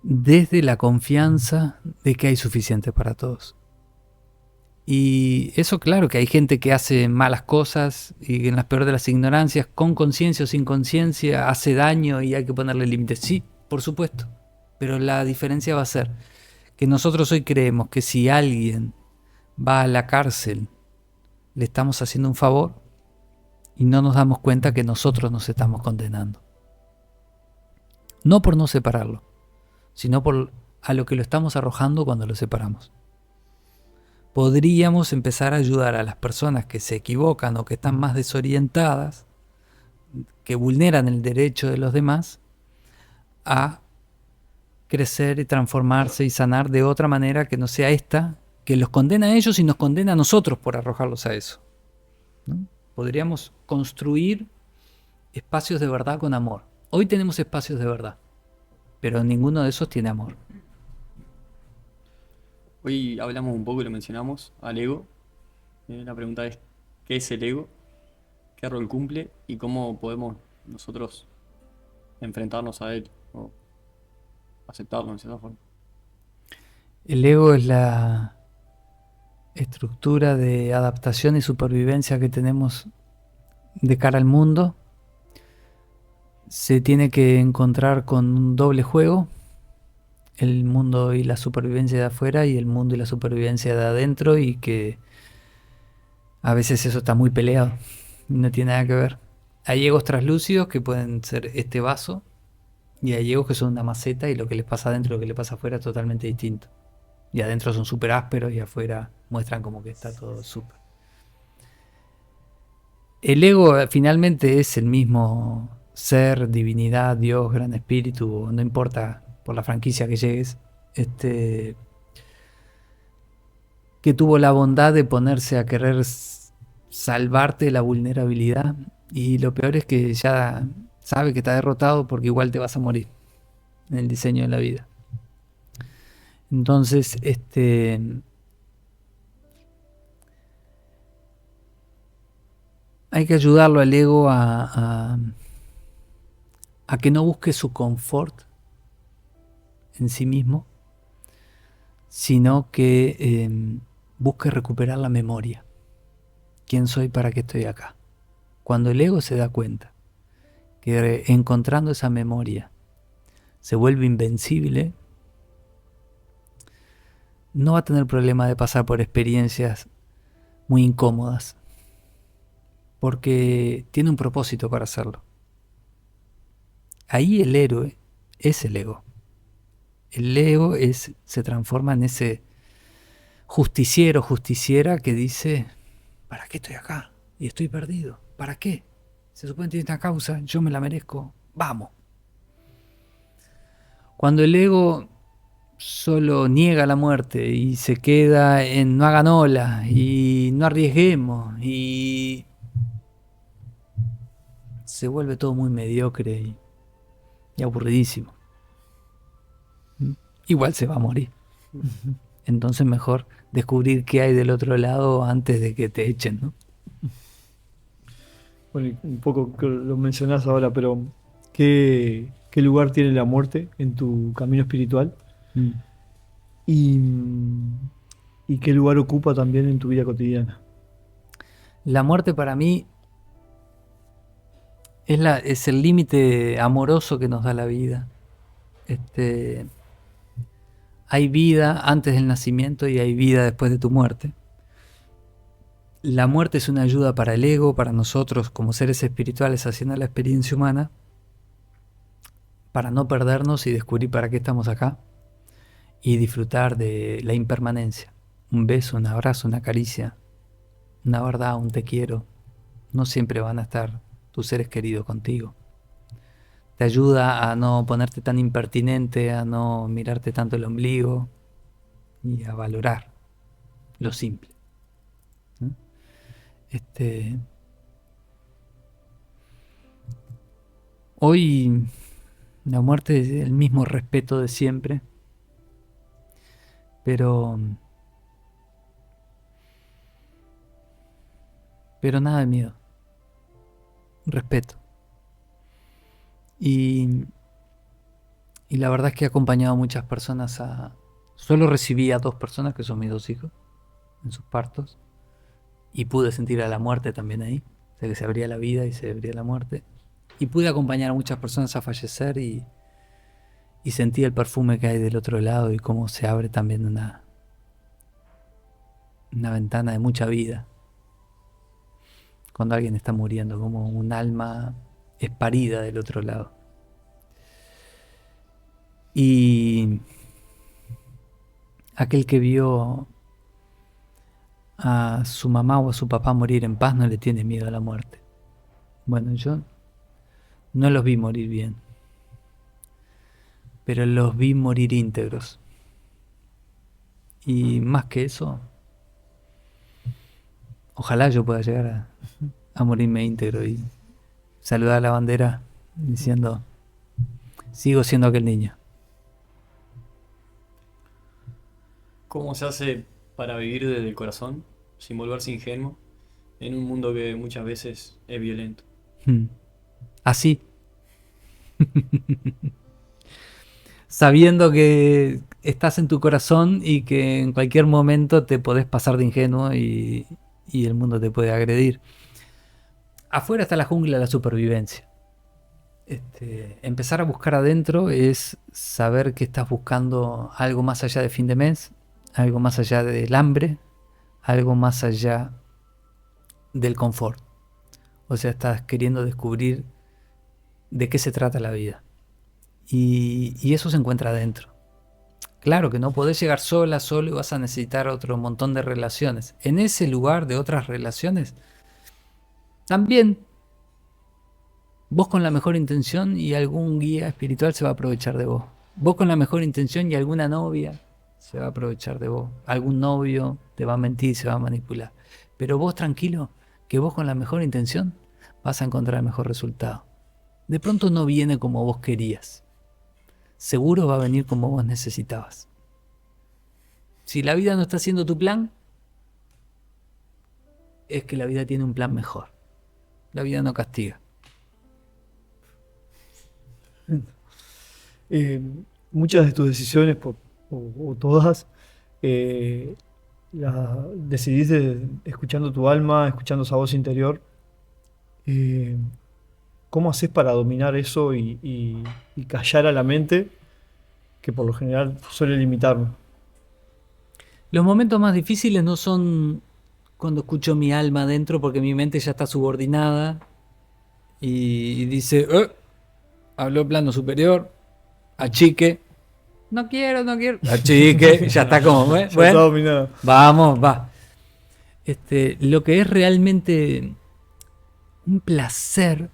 desde la confianza de que hay suficiente para todos. Y eso, claro, que hay gente que hace malas cosas y en las peores de las ignorancias, con conciencia o sin conciencia, hace daño y hay que ponerle límites. Sí, por supuesto. Pero la diferencia va a ser que nosotros hoy creemos que si alguien va a la cárcel, le estamos haciendo un favor y no nos damos cuenta que nosotros nos estamos condenando. No por no separarlo, sino por a lo que lo estamos arrojando cuando lo separamos. Podríamos empezar a ayudar a las personas que se equivocan o que están más desorientadas, que vulneran el derecho de los demás, a crecer y transformarse y sanar de otra manera que no sea esta, que los condena a ellos y nos condena a nosotros por arrojarlos a eso, ¿no? Podríamos construir espacios de verdad con amor. Hoy tenemos espacios de verdad, pero ninguno de esos tiene amor. Hoy hablamos un poco y lo mencionamos al ego. La pregunta es, ¿qué es el ego? ¿Qué rol cumple? ¿Y cómo podemos nosotros enfrentarnos a él o aceptarlo en cierta forma? El ego es la estructura de adaptación y supervivencia que tenemos de cara al mundo. Se tiene que encontrar con un doble juego: el mundo y la supervivencia de afuera y el mundo y la supervivencia de adentro, y que a veces eso está muy peleado, no tiene nada que ver. Hay egos translúcidos que pueden ser este vaso, y hay egos que son una maceta y lo que les pasa adentro y lo que les pasa afuera es totalmente distinto. Y adentro son súper ásperos y afuera muestran como que está todo súper. El ego finalmente es el mismo ser, divinidad, Dios, gran espíritu, no importa por la franquicia que llegues, que tuvo la bondad de ponerse a querer salvarte de la vulnerabilidad, y lo peor es que ya sabe que está derrotado porque igual te vas a morir en el diseño de la vida. Entonces, hay que ayudarlo al ego a que no busque su confort en sí mismo, sino que busque recuperar la memoria. ¿Quién soy? ¿Para qué estoy acá? Cuando el ego se da cuenta que encontrando esa memoria se vuelve invencible, no va a tener problema de pasar por experiencias muy incómodas, porque tiene un propósito para hacerlo. Ahí el héroe es el ego. El ego se transforma en ese justiciero, justiciera que dice, ¿para qué estoy acá? Y estoy perdido. ¿Para qué? Se supone que tiene esta causa, yo me la merezco. Vamos. Cuando el ego solo niega la muerte y se queda en no hagan ola y no arriesguemos, y se vuelve todo muy mediocre y aburridísimo. Igual se va a morir. Entonces mejor descubrir qué hay del otro lado antes de que te echen, ¿no? Bueno, un poco que lo mencionás ahora, pero ¿qué lugar tiene la muerte en tu camino espiritual? ¿Y qué lugar ocupa también en tu vida cotidiana? La muerte para mí es el límite amoroso que nos da la vida. hay vida antes del nacimiento y hay vida después de tu muerte. La muerte es una ayuda para el ego, para nosotros como seres espirituales haciendo la experiencia humana, para no perdernos y descubrir para qué estamos acá y disfrutar de la impermanencia. Un beso, un abrazo, una caricia, una verdad, un te quiero. No siempre van a estar tus seres queridos contigo. Te ayuda a no ponerte tan impertinente, a no mirarte tanto el ombligo y a valorar lo simple. ¿No? Hoy la muerte es el mismo respeto de siempre, pero nada de miedo. Respeto. Y la verdad es que he acompañado a muchas personas Solo recibí a 2 personas, que son mis 2 hijos, en sus partos. Y pude sentir a la muerte también ahí. O sea, que se abría la vida y se abría la muerte. Y pude acompañar a muchas personas a fallecer y sentí el perfume que hay del otro lado y cómo se abre también una ventana de mucha vida. Cuando alguien está muriendo, como un alma es parida del otro lado. Y aquel que vio a su mamá o a su papá morir en paz no le tiene miedo a la muerte. Bueno, yo no los vi morir bien, pero los vi morir íntegros. Y más que eso, ojalá yo pueda llegar a morirme íntegro y saludar a la bandera diciendo, sigo siendo aquel niño. ¿Cómo se hace para vivir desde el corazón, sin volverse ingenuo, en un mundo que muchas veces es violento? Así. Sabiendo que estás en tu corazón y que en cualquier momento te podés pasar de ingenuo y el mundo te puede agredir. Afuera está la jungla de la supervivencia. Empezar a buscar adentro es saber que estás buscando algo más allá de fin de mes, algo más allá del hambre, algo más allá del confort. O sea, estás queriendo descubrir de qué se trata la vida. Y eso se encuentra adentro. Claro que no podés llegar solo y vas a necesitar otro montón de relaciones. En ese lugar de otras relaciones, también vos con la mejor intención y algún guía espiritual se va a aprovechar de vos. Vos con la mejor intención y alguna novia se va a aprovechar de vos. Algún novio te va a mentir, se va a manipular. Pero vos tranquilo, que vos con la mejor intención vas a encontrar el mejor resultado. De pronto no viene como vos querías. Seguro va a venir como vos necesitabas. Si la vida no está haciendo tu plan, es que la vida tiene un plan mejor. La vida no castiga. Muchas de tus decisiones, o todas, las decidiste escuchando tu alma, escuchando esa voz interior. ¿Cómo haces para dominar eso y callar a la mente, que por lo general suele limitarnos? Los momentos más difíciles no son cuando escucho mi alma adentro, porque mi mente ya está subordinada y dice, habló plano superior, achique, no quiero, achique, ya está como, Ya está dominado. Vamos, va. Lo que es realmente un placer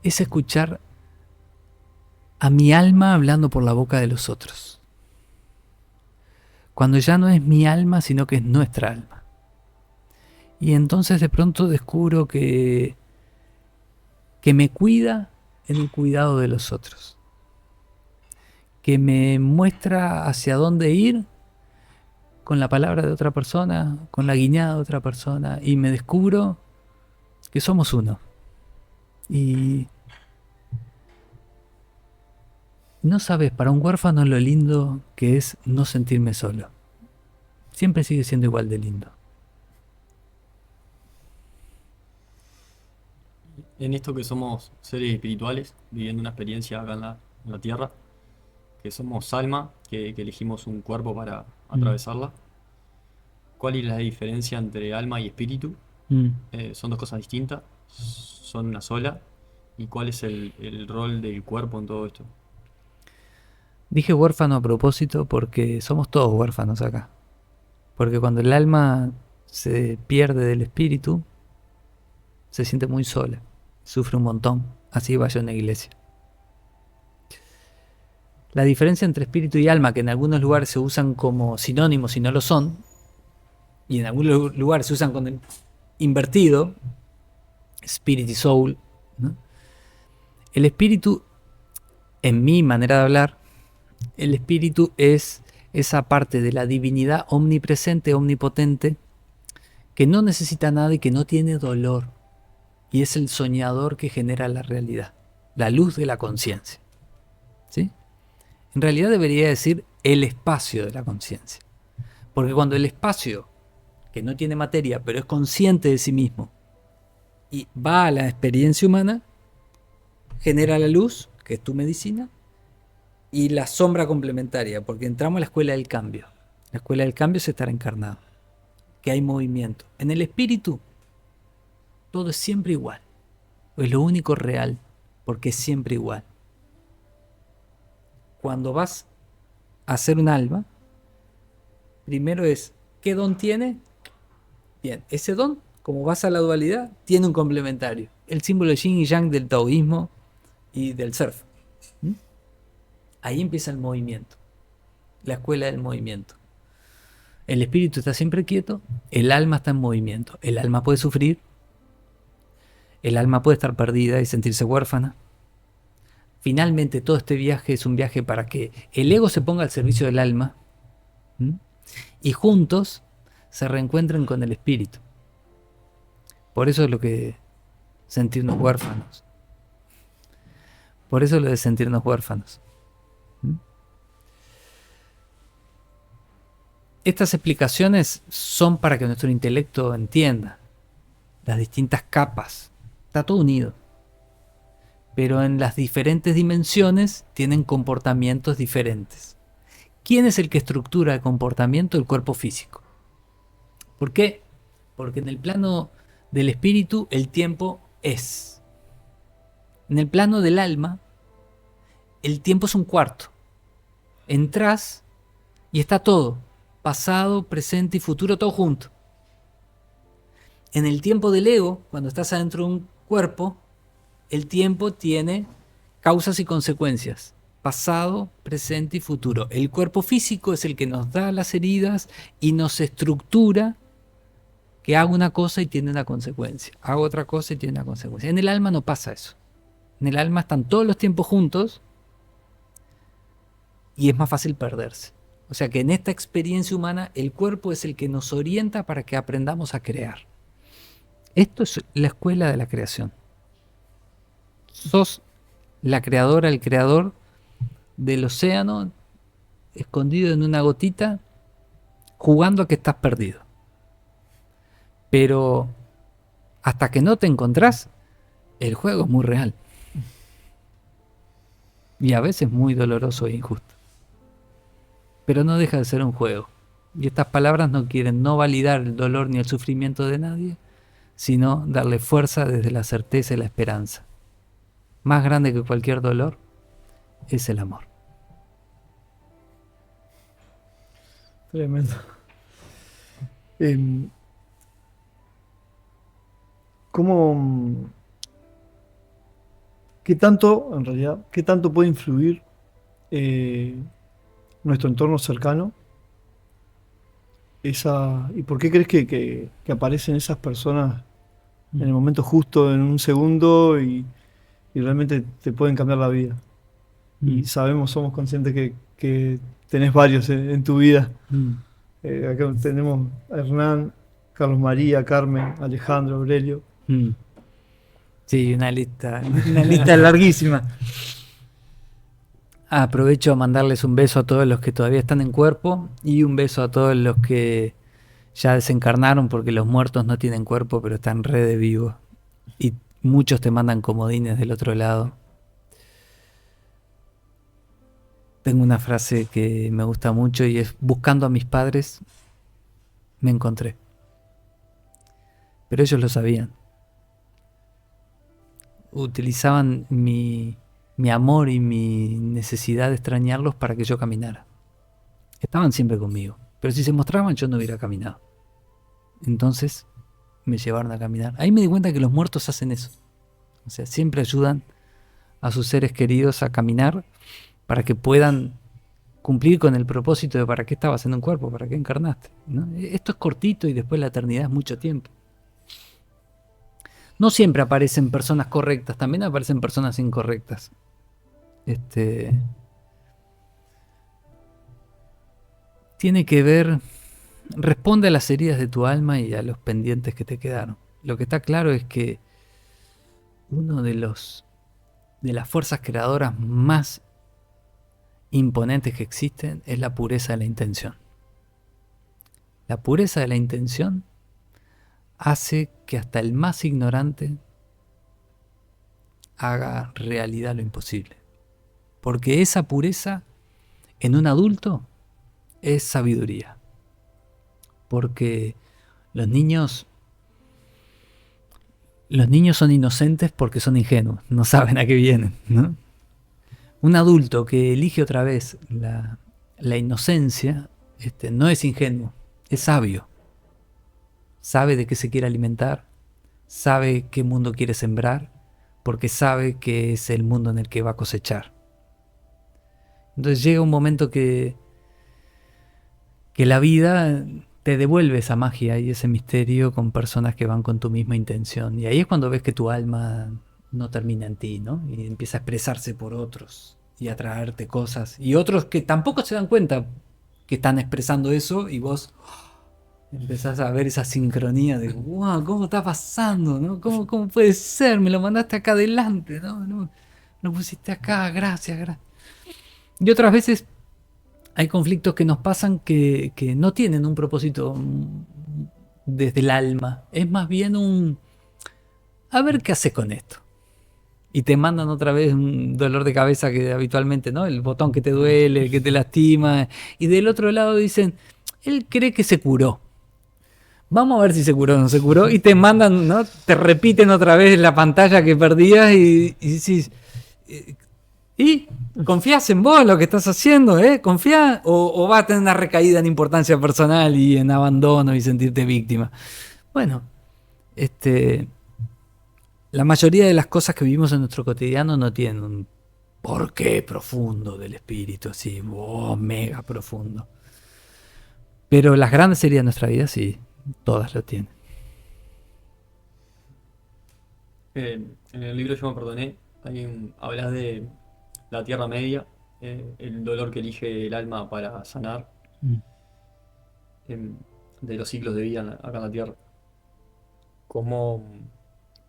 es escuchar a mi alma hablando por la boca de los otros. Cuando ya no es mi alma, sino que es nuestra alma. Y entonces de pronto descubro que me cuida en el cuidado de los otros. Que me muestra hacia dónde ir con la palabra de otra persona, con la guiñada de otra persona. Y me descubro que somos uno. Y no sabes para un huérfano lo lindo que es no sentirme solo. Siempre sigue siendo igual de lindo. En esto que somos seres espirituales, viviendo una experiencia acá en la tierra, que somos alma, que elegimos un cuerpo para atravesarla. ¿Cuál es la diferencia entre alma y espíritu? ¿Son dos cosas distintas? ¿Son una sola? ¿Y cuál es el rol del cuerpo en todo esto? Dije huérfano a propósito porque somos todos huérfanos acá. Porque cuando el alma se pierde del espíritu, se siente muy sola, sufre un montón, así vaya a una iglesia. La diferencia entre espíritu y alma, que en algunos lugares se usan como sinónimos y no lo son, y en algunos lugares se usan con el invertido, spirit y soul, ¿no? El espíritu, en mi manera de hablar, el espíritu es esa parte de la divinidad omnipresente, omnipotente, que no necesita nada y que no tiene dolor. Y es el soñador que genera la realidad, la luz de la conciencia. ¿Sí? En realidad debería decir el espacio de la conciencia. Porque cuando el espacio, que no tiene materia, pero es consciente de sí mismo, y va a la experiencia humana, genera la luz, que es tu medicina, y la sombra complementaria, porque entramos a la escuela del cambio. La escuela del cambio es estar encarnado, que hay movimiento. En el espíritu, todo es siempre igual. Es lo único real, porque es siempre igual. Cuando vas a hacer un alma, primero es, ¿qué don tiene? Bien, ese don, como vas a la dualidad, tiene un complementario. El símbolo de yin y yang del taoísmo y del surf. Ahí empieza el movimiento, la escuela del movimiento. El espíritu está siempre quieto, el alma está en movimiento. El alma puede sufrir, el alma puede estar perdida y sentirse huérfana. Finalmente todo este viaje es un viaje para que el ego se ponga al servicio del alma y juntos se reencuentren con el espíritu. Por eso es lo que sentirnos huérfanos. Por eso es lo de sentirnos huérfanos. Estas explicaciones son para que nuestro intelecto entienda las distintas capas. Está todo unido. Pero en las diferentes dimensiones tienen comportamientos diferentes. ¿Quién es el que estructura el comportamiento? El cuerpo físico. ¿Por qué? Porque en el plano del espíritu el tiempo es. En el plano del alma, el tiempo es un cuarto. Entrás y está todo. Pasado, presente y futuro, todo junto. En el tiempo del ego, cuando estás adentro de un cuerpo, el tiempo tiene causas y consecuencias. Pasado, presente y futuro. El cuerpo físico es el que nos da las heridas y nos estructura que hago una cosa y tiene una consecuencia. Hago otra cosa y tiene una consecuencia. En el alma no pasa eso. En el alma están todos los tiempos juntos y es más fácil perderse. O sea que en esta experiencia humana el cuerpo es el que nos orienta para que aprendamos a crear. Esto es la escuela de la creación. Sos la creadora, el creador del océano escondido en una gotita jugando a que estás perdido. Pero hasta que no te encontrás, el juego es muy real. Y a veces muy doloroso e injusto. Pero no deja de ser un juego. Y estas palabras no quieren no validar el dolor ni el sufrimiento de nadie, sino darle fuerza desde la certeza y la esperanza. Más grande que cualquier dolor es el amor. Tremendo. ¿Qué tanto, en realidad, qué tanto puede influir nuestro entorno cercano? ¿Y por qué crees que aparecen esas personas en el momento justo, en un segundo, y realmente te pueden cambiar la vida? Y somos conscientes que tenés varios en tu vida. Acá tenemos a Hernán, Carlos María, Carmen, Alejandro, Aurelio. Sí, una lista larguísima. Aprovecho a mandarles un beso a todos los que todavía están en cuerpo y un beso a todos los que ya desencarnaron, porque los muertos no tienen cuerpo pero están re de vivos. Y muchos te mandan comodines del otro lado. tengo una frase que me gusta mucho y es: buscando a mis padres me encontré. Pero ellos lo sabían. Utilizaban mi amor y mi necesidad de extrañarlos para que yo caminara. Estaban siempre conmigo. Pero si se mostraban, yo no hubiera caminado. Entonces me llevaron a caminar. Ahí me di cuenta que los muertos hacen eso. O sea, siempre ayudan a sus seres queridos a caminar para que puedan cumplir con el propósito de para qué estabas en un cuerpo, para qué encarnaste, ¿no? Esto es cortito y después la eternidad es mucho tiempo. No siempre aparecen personas correctas, también aparecen personas incorrectas. Tiene que ver, responde a las heridas de tu alma y a los pendientes que te quedaron. Lo que está claro es que uno de las fuerzas creadoras más imponentes que existen es la pureza de la intención. La pureza de la intención hace que hasta el más ignorante haga realidad lo imposible. Porque esa pureza en un adulto es sabiduría. Porque los niños son inocentes porque son ingenuos, no saben a qué vienen, ¿no? Un adulto que elige otra vez la inocencia, no es ingenuo, es sabio. Sabe de qué se quiere alimentar, sabe qué mundo quiere sembrar, porque sabe que es el mundo en el que va a cosechar. Entonces llega un momento que la vida te devuelve esa magia y ese misterio con personas que van con tu misma intención. Y ahí es cuando ves que tu alma no termina en ti, ¿no? Y empieza a expresarse por otros y a traerte cosas. Y otros que tampoco se dan cuenta que están expresando eso y vos empezás a ver esa sincronía de wow, ¿cómo está pasando? ¿No? ¿Cómo puede ser? Me lo mandaste acá adelante, ¿no? Lo pusiste acá, gracias. Y otras veces hay conflictos que nos pasan que no tienen un propósito desde el alma. Es más bien a ver qué haces con esto. Y te mandan otra vez un dolor de cabeza que habitualmente, ¿no? El botón que te duele, que te lastima. Y del otro lado dicen, él cree que se curó. Vamos a ver si se curó o no se curó. Y te mandan, ¿no? Te repiten otra vez la pantalla que perdías y decís... ¿Y confías en vos, lo que estás haciendo? ¿Confías? ¿O vas a tener una recaída en importancia personal y en abandono y sentirte víctima? Bueno, la mayoría de las cosas que vivimos en nuestro cotidiano no tienen un porqué profundo del espíritu, así, mega profundo. Pero las grandes heridas de nuestra vida sí, todas lo tienen. En el libro Yo me perdoné, hablas de la Tierra Media, el dolor que elige el alma para sanar, de los ciclos de vida acá en la Tierra.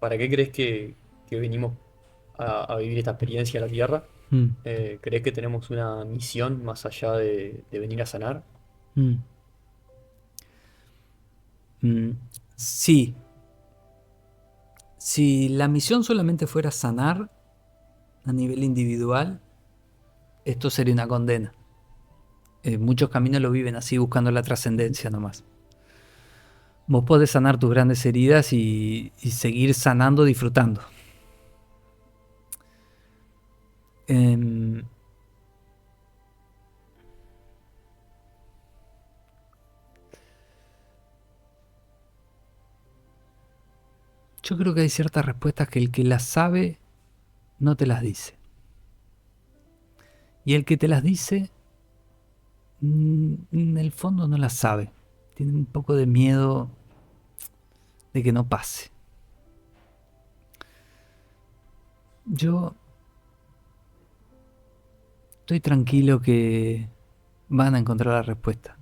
¿Para qué crees que venimos a vivir esta experiencia a la Tierra? ¿Crees que tenemos una misión más allá de venir a sanar? Sí. Si la misión solamente fuera sanar a nivel individual, esto sería una condena. Muchos caminos lo viven así, buscando la trascendencia nomás. Vos podés sanar tus grandes heridas y seguir sanando, disfrutando. Yo creo que hay ciertas respuestas que el que las sabe no te las dice. Y el que te las dice, en el fondo no las sabe. Tiene un poco de miedo de que no pase. Yo estoy tranquilo que van a encontrar la respuesta.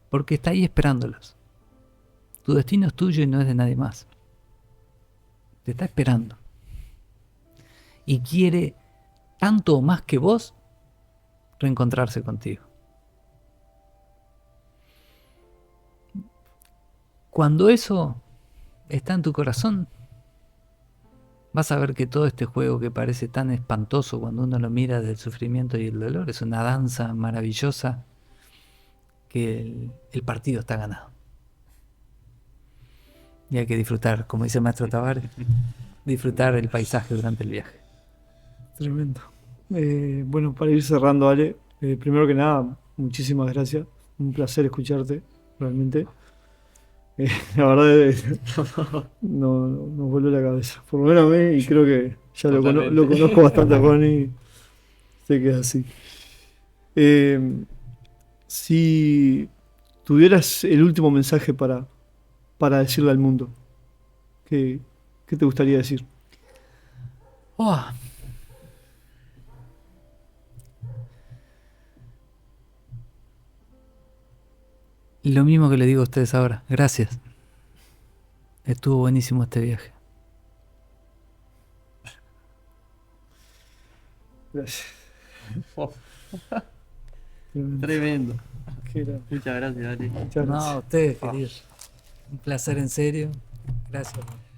Porque está ahí esperándolos. Tu destino es tuyo y no es de nadie más. Te está esperando. Y quiere, tanto o más que vos, reencontrarse contigo. Cuando eso está en tu corazón, vas a ver que todo este juego que parece tan espantoso cuando uno lo mira del sufrimiento y el dolor es una danza maravillosa, que el partido está ganado. Y hay que disfrutar, como dice el maestro Tavares, disfrutar el paisaje durante el viaje. Tremendo. Bueno, para ir cerrando, Ale, primero que nada, muchísimas gracias. Un placer escucharte, realmente. La verdad nos voló la cabeza. Por lo menos a mí, y creo que ya lo conozco bastante a Juan y sé que es así. Si tuvieras el último mensaje para decirle al mundo, ¿qué te gustaría decir? Oh. Lo mismo que le digo a ustedes ahora. Gracias. Estuvo buenísimo este viaje. Gracias. Tremendo. Qué grande. Muchas gracias, Ale. Muchas No, gracias. a ustedes, queridos. Un placer en serio. Gracias.